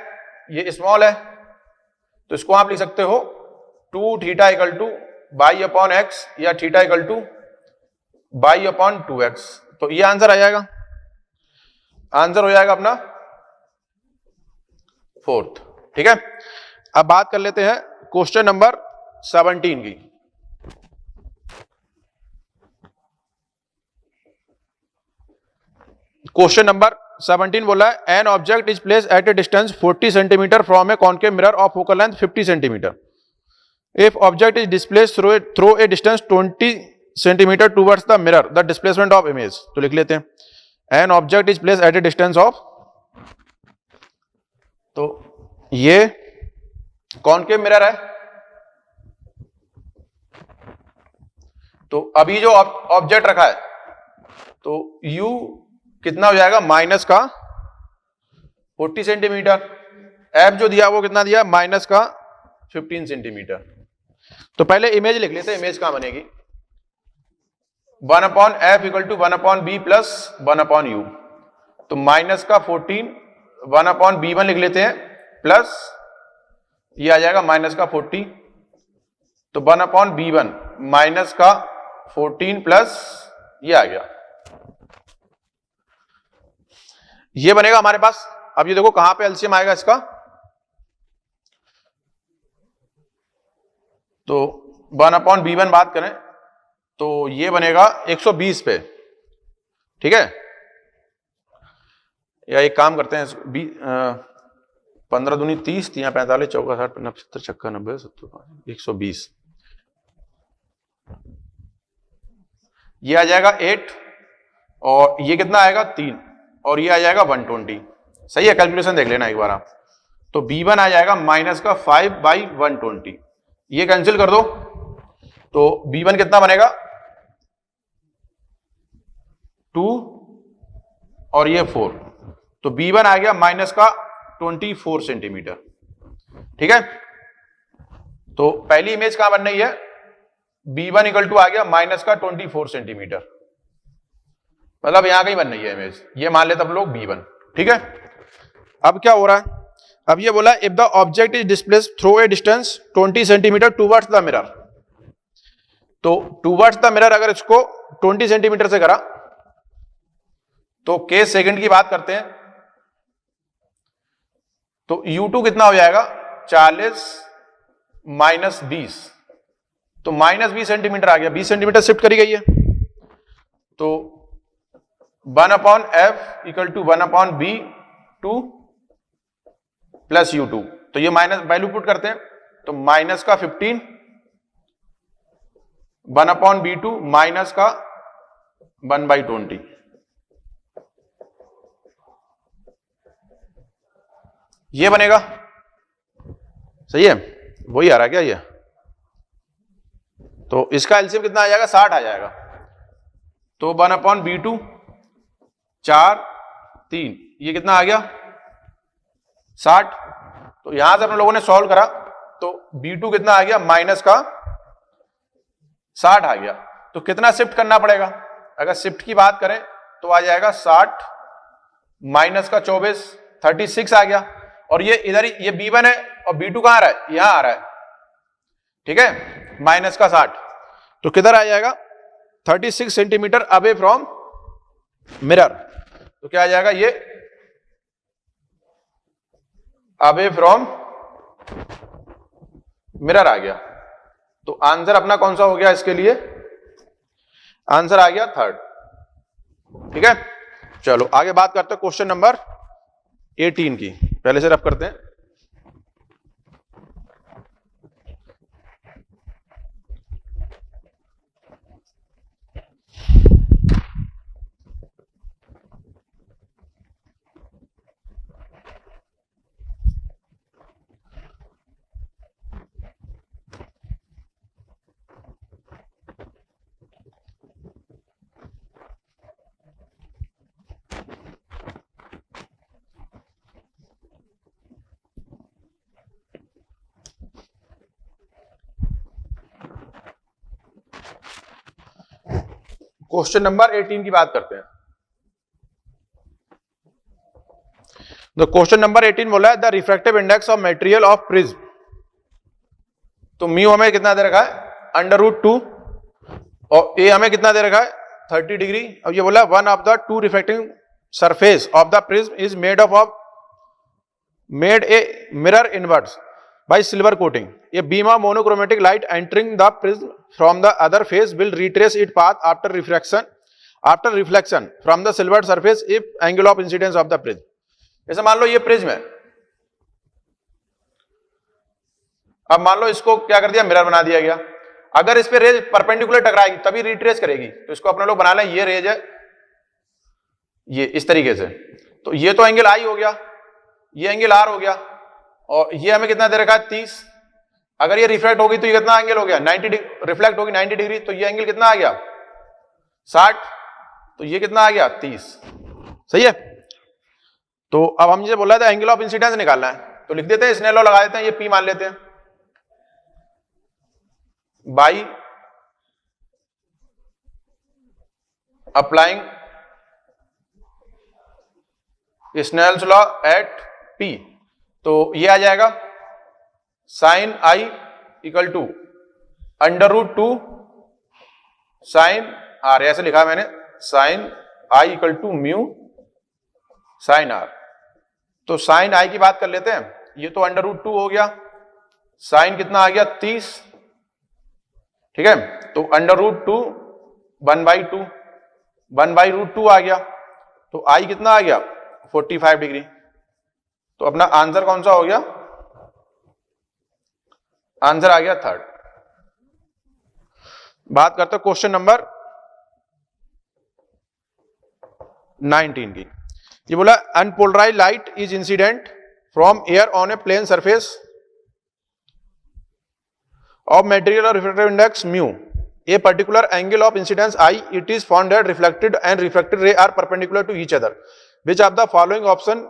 ये स्मॉल है। तो इसको आप लिख सकते हो 2 theta equal two by upon x, या theta equal two by upon 2x। तो ये आंसर आ जाएगा, आंसर हो जाएगा अपना 4th। ठीक है, अब बात कर लेते हैं क्वेश्चन नंबर 17 की। क्वेश्चन नंबर 17 बोला है an object is place at A distance 40 centimetre from A concave mirror of focal length 50 centimetre. If object is displace through a distance 20 centimetre towards the mirror the displacement of image. तो लिख लेते हैं an object is place at A distance of, तो ये concave mirror है, तो अभी जो ऑब्जेक्ट रखा है तो u कितना हो जाएगा माइनस का 40 सेंटीमीटर, f जो दिया वो कितना दिया माइनस का 15 सेंटीमीटर. तो पहले इमेज लिख लेते हैं, इमेज कहां बनेगी 1/f equal to 1/b plus 1/u. तो माइनस का 14 1/b1 लिख लेते हैं प्लस ये आ जाएगा माइनस का 40, तो 1/b1 माइनस का 14 प्लस ये आ गया, ये बनेगा हमारे पास. अब ये देखो कहां पे एलसीएम आएगा इसका, तो 1/b1 बात करें तो ये बनेगा 120 पे, ठीक है. या एक काम करते हैं 15 दूनी 30, 3 45 चौका 60 75 छक्का 90 70 120, ये आ जाएगा 8 और ये कितना आएगा 3 और ये आ जाएगा 120. सही है, कैलकुलेशन देख लेना एक बार आप. तो b1 आ जाएगा माइनस का 5/120, ये कैंसिल कर दो तो b1 कितना बनेगा 2 और ये 4, तो b1 आ गया माइनस का 24 सेंटीमीटर. ठीक है, तो पहली इमेज कहां बन रही है b1 इक्वल टू आ गया माइनस का 24 सेंटीमीटर, मतलब यहां कहीं बन रही है इमेज, ये मान लेते हम लोग b1. ठीक है, अब क्या हो रहा है, अब ये बोला if the object is displace through a distance 20 centimetre towards the mirror. तो टूवर्ड्स द मिरर अगर इसको 20 सेंटीमीटर से करा तो के सेकंड की बात करते हैं, तो u2 कितना हो जाएगा 40 माइनस 20, तो माइनस 20 सेंटीमीटर आ गया, 20 सेंटीमीटर शिफ्ट करी गई है. तो 1/f equal to 1/b2 plus u2, तो ये माइनस वैल्यू पुट करते हैं तो माइनस का 15 1/b2 माइनस का 1/20, ये बनेगा. सही है, वही आ रहा है क्या ये, तो इसका एलसीएम कितना आ जाएगा 60 आ जाएगा. तो 1/b2 4 3, ये कितना आ गया 60. तो यहां से हम लोगों ने सॉल्व करा तो b2 कितना आ गया माइनस का 60 आ गया. तो कितना शिफ्ट करना पड़ेगा, अगर शिफ्ट की बात करें तो आ जाएगा 60 माइनस का 24 36 आ गया, और ये इधर ये b1 है और b2 कहां आ रहा है यहां आ रहा है. ठीक है, माइनस का 60, तो किधर आ जाएगा 36 सेंटीमीटर अवे फ्रॉम मिरर. तो क्या आ जाएगा ये अवे फ्रॉम मिरर आ गया. तो आंसर अपना कौन सा हो गया इसके लिए, आंसर आ गया 3rd. ठीक है, चलो आगे बात करते हैं क्वेश्चन नंबर 18 की. पहले से रफ करते हैं. क्वेश्चन नंबर 18 की बात करते हैं. तो क्वेश्चन नंबर 18 बोला है the refractive index of material of prism. तो म्यू हमें कितना दे रखा है √2 और ए हमें कितना दे रखा है 30 डिग्री. और ये बोला one of the two refracting surface of the prism is made a mirror inverts by silver coating. A beam of monochromatic light entering the prism from the other face will retrace its path after refraction after reflection from the silvered surface if angle of incidence of the prism. जैसे मान लो ये prism है, अब मान लो इसको क्या कर दिया, मिरर बना दिया गया। अगर इस पे रेज परपेंडिकुलर टकराएगी तभी रिट्रेस करेगी, तो इसको अपने लोग बना लें, ये रेज है ये इस तरीके से, तो ये तो एंगल आई हो गया, ये एंगल आर हो गया, और ये हमें कितना दे रखा है 30। अगर ये रिफ्लेक्ट होगी तो ये कितना एंगल हो गया 90 डिग्री, रिफ्लेक्ट होगी 90 डिग्री, तो ये एंगल कितना आ गया 60, तो ये कितना आ गया 30। सही है। तो अब हमसे बोला था एंगल ऑफ इंसिडेंस निकालना है, तो लिख देते हैं, स्नेल लॉ लगा देते हैं, ये पी मान लेते हैं, by applying Snell's law at P, तो ये आ जाएगा sine I equal to √2 sine R, ऐसे लिखा मैंने, sine I equal to mu sine R. तो साइन आई की बात कर लेते हैं, ये तो √2 हो गया, साइन कितना आ गया 30, ठीक है, तो √2 1/2 1/√2 आ गया, तो आई कितना आ गया 45 डिग्री। तो अपना आंसर कौन सा हो गया, आंसर आ गया 3rd। बात करते हैं क्वेश्चन नंबर 19 की। ये बोला unpolarised light is incident from air on a plane surface of material और refractive index mu, a particular angle of incidence I, it is found that reflected and refracted ray are perpendicular to each other, which of the following option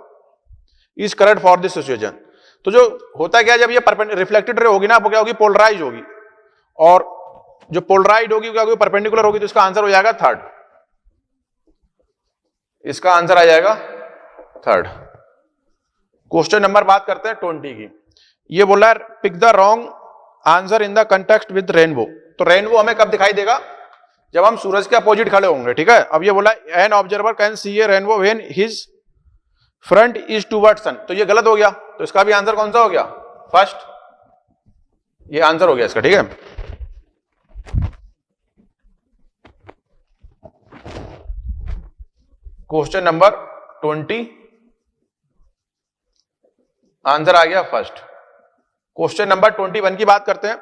is correct for this situation. तो जो होता है क्या, जब ये reflected ray होगी ना, वो क्या होगी पोलराइज होगी, और जो पोलराइज होगी क्या होगी परपेंडिकुलर होगी, तो इसका आंसर हो जाएगा 3rd, इसका आंसर आ जाएगा 3rd। क्वेश्चन नंबर बात करते हैं 20 की। ये बोला है pick the wrong answer in the context with rainbow. तो रेनबो हमें कब दिखाई देगा, जब हम सूरज के अपोजिट खड़े होंगे, ठीक है। अब ये बोला an observer can see a rainbow when his front is toward sun, तो ये गलत हो गया, तो इसका भी आंसर कौन सा हो गया 1st, ये आंसर हो गया इसका, ठीक है। क्वेश्चन नंबर 20 आंसर आ गया 1st। क्वेश्चन नंबर 21 की बात करते हैं।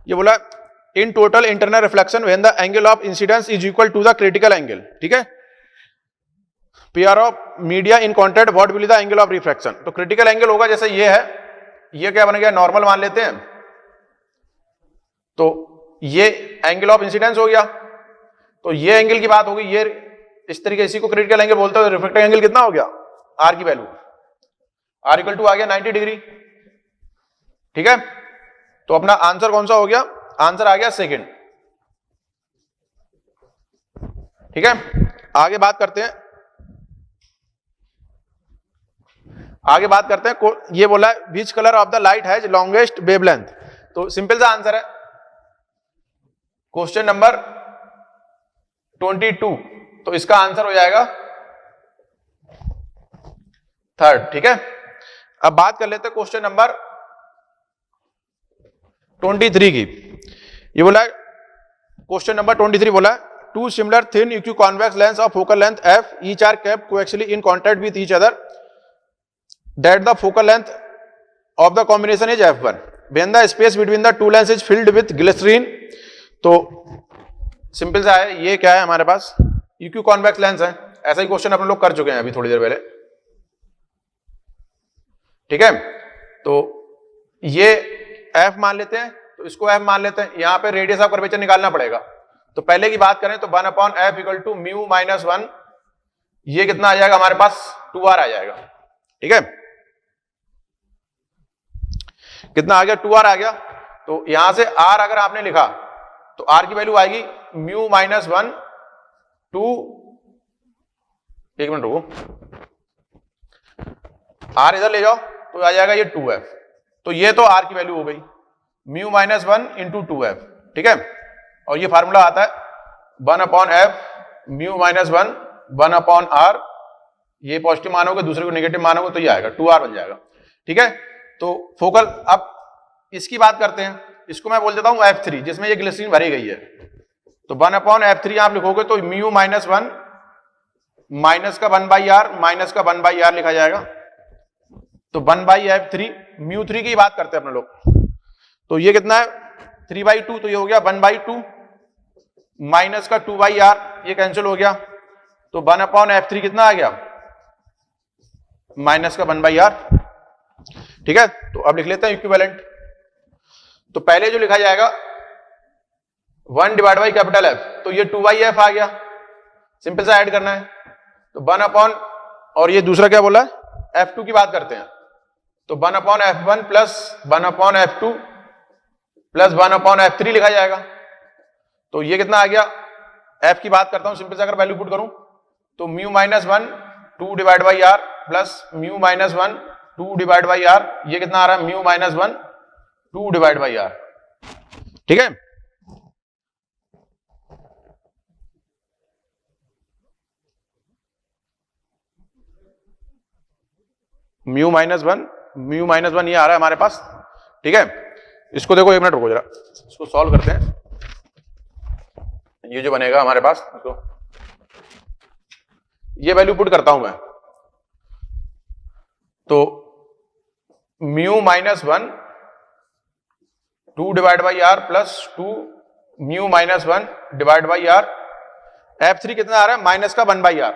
ये बोला in total internal reflection when the angle of incidence is equal to the critical angle, ठीक है। Pair of media in contact what will be the angle of refraction. तो क्रिटिकल एंगल होगा, जैसे ये है, ये क्या बन गया नॉर्मल मान लेते हैं, तो ये एंगल ऑफ इंसिडेंस हो गया, तो ये एंगल की बात होगी, ये इस तरीके, इसी को क्रिटिकल एंगल बोलते हैं। रिफ्रैक्टिव एंगल कितना हो गया, आर की वैल्यू आर इक्वल टू आ गया 90 डिग्री, ठीक है। तो अपना आंसर कौन सा हो गया, आंसर आ गया 2nd, ठीक है। आगे बात करते हैं, आगे बात करते हैं। ये बोला है which colour of the light has longest wavelength. तो सिंपल सा आंसर है क्वेश्चन नंबर 22, तो इसका आंसर हो जाएगा 3rd, ठीक है। अब बात कर लेते हैं क्वेश्चन नंबर 23 की। ये बोला क्वेश्चन नंबर 23 बोला two similar thin equiconvex lens of focal length f each are kept coaxially in contact with each other that the focal length of the combination is f1 when the space between the two lenses is filled with glycerine। तो simple सा है, ये क्या है हमारे पास इक्यू convex lens है, ऐसा ही question अपन लोग कर चुके हैं अभी थोड़ी देर पहले, ठीक है। तो ये f मान लेते हैं, तो इसको f मान लेते हैं, यहां पे रेडियस ऑफ कर्वेचर निकालना पड़ेगा। तो पहले की बात करें तो 1/f equal to mu minus 1, ये कितना आ जाएगा हमारे पास 2r आ जाएगा, ठीक है। कितना आ गया 2r आ गया। तो यहां से r अगर आपने लिखा तो r की वैल्यू आएगी म्यू माइनस 1 2, एक मिनट रुको, r इधर ले जाओ तो आ जाएगा ये 2f, तो ये तो r की वैल्यू हो गई म्यू माइनस 1 इंटू 2f, ठीक है। और ये फार्मूला आता है 1/f म्यू माइनस 1 1/r, ये पॉजिटिव मानोगे दूसरे को नेगेटिव मानोगे तो ये आएगा 2r बन जाएगा, ठीक है। तो फोकल, अब इसकी बात करते हैं, इसको मैं बोल देता हूं f3 जिसमें ये ग्लिसरीन भरी गई है। तो 1/f3 आप लिखोगे तो म्यू माइनस 1 माइनस का 1/r माइनस का 1/r लिखा जाएगा। तो 1/f3 μ3 की बात करते हैं अपने लोग। तो ये कितना है 3/2, तो ये हो गया 1/2 माइनस का 2/r, ये कैंसिल हो गया। तो 1/f3 कितना आ गया माइनस का 1/r। ठीक है, तो अब लिख लेते हैं इक्विवेलेंट। तो पहले जो लिखा जाएगा 1 डिवाइड बाई कैपिटल F, तो ये 2/f आ गया, सिंपल सा ऐड करना है। तो 1 और ये दूसरा क्या बोला है F2 की बात करते हैं। तो 1/f1 plus 1/f2 plus 1/f3 लिखा जाएगा। तो ये कितना आ गया, F की बात करता हूं, सिंपल से अगर वैल्यू पुट करूं तो mu minus 1 2 divide by R plus mu minus 1 2 divide by R, ये कितना आ रहा है mu minus 1 2 divide by R. ठीक है, म्यू माइनस 1 ये आ रहा है हमारे पास। ठीक है, इसको देखो, एक मिनट रुको जरा, इसको सॉल्व करते हैं। ये जो बनेगा हमारे पास, इसको ये वैल्यू पुट करता हूं मैं। तो mu minus 1 2 divide by R plus 2 mu minus 1 divide by R, F3 कितना आ रहा है माइनस का 1/r,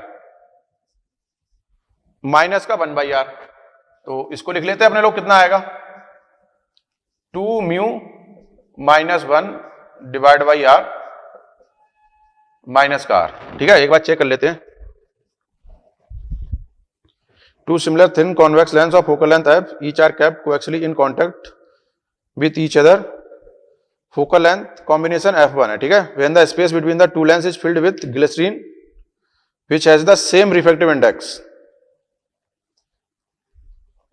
माइनस का 1/r। तो इसको लिख लेते हैं अपने लोग, कितना आएगा 2 mu minus 1 divide by R minus का r। ठीक है, एक बार चेक कर लेते हैं। Two similar thin convex lengths of focal length f, each are kept coaxially in contact with each other. Focal length combination f1 है। ठीक है, when the space between the two lengths is filled with glycerine which has the same refractive index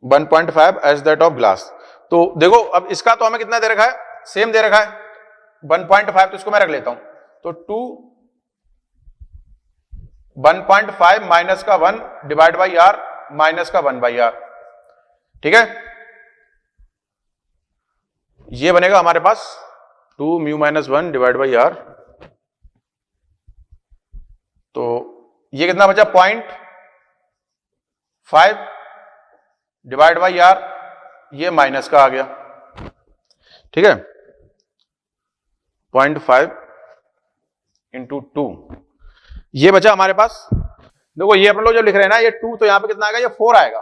1.5 as that of glass। तो देखो, अब इसका तो हमें कितना दे रखा है, सेम दे रखा है 1.5, तो इसको मैं रख लेता हूं। तो 2 1.5 माइनस का 1 डिवाइड बाई आर माइनस का 1/r। ठीक है, ये बनेगा हमारे पास 2 mu minus 1 divide by R. तो ये कितना बचा 0.5 डिवाइड बाई आर, ये माइनस का आ गया। ठीक है, 0.5 इंटू 2, ये बचा हमारे पास। देखो, ये अपन लोग जो लिख रहे हैं ना, ये 2, तो यहां पे कितना आएगा, ये 4 आएगा।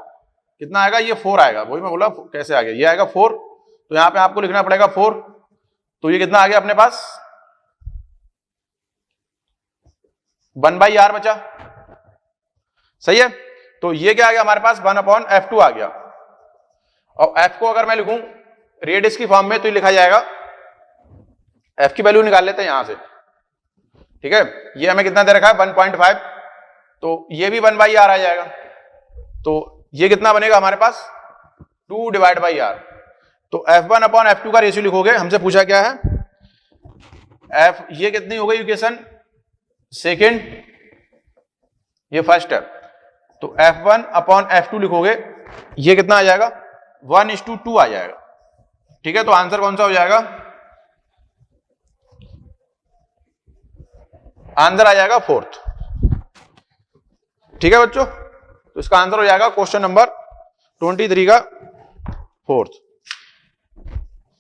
कितना आएगा, ये 4 आएगा। वही मैं बोला कैसे आ गया, ये आएगा 4, तो यहां पे आपको लिखना पड़ेगा 4। तो ये कितना आ गया अपने पास 1/r बचा। सही है, तो ये क्या आ गया हमारे पास 1/f2 आ गया। और f को अगर मैं लिखूं रेडियस की फॉर्म में, तो ये लिखा जाएगा, f की वैल्यू निकाल लेते हैं यहां से। ठीक है, ये हमें कितना दे रखा है 1.5, तो ये भी 1/r आ जाएगा। तो ये कितना बनेगा हमारे पास 2 डिवाइड बाई आर। तो f1/f2 का रेशियो लिखोगे, हमसे पूछा क्या है f, ये कितनी हो गई इक्वेशन सेकेंड, ये फर्स्ट है। तो f1/f2 लिखोगे, ये कितना आ जाएगा 1:2 आ जाएगा। ठीक है, तो आंसर कौन सा हो जाएगा, आंसर आ जाएगा 4th। ठीक है बच्चों, तो इसका आंसर हो जाएगा क्वेश्चन नंबर 23 का 4th।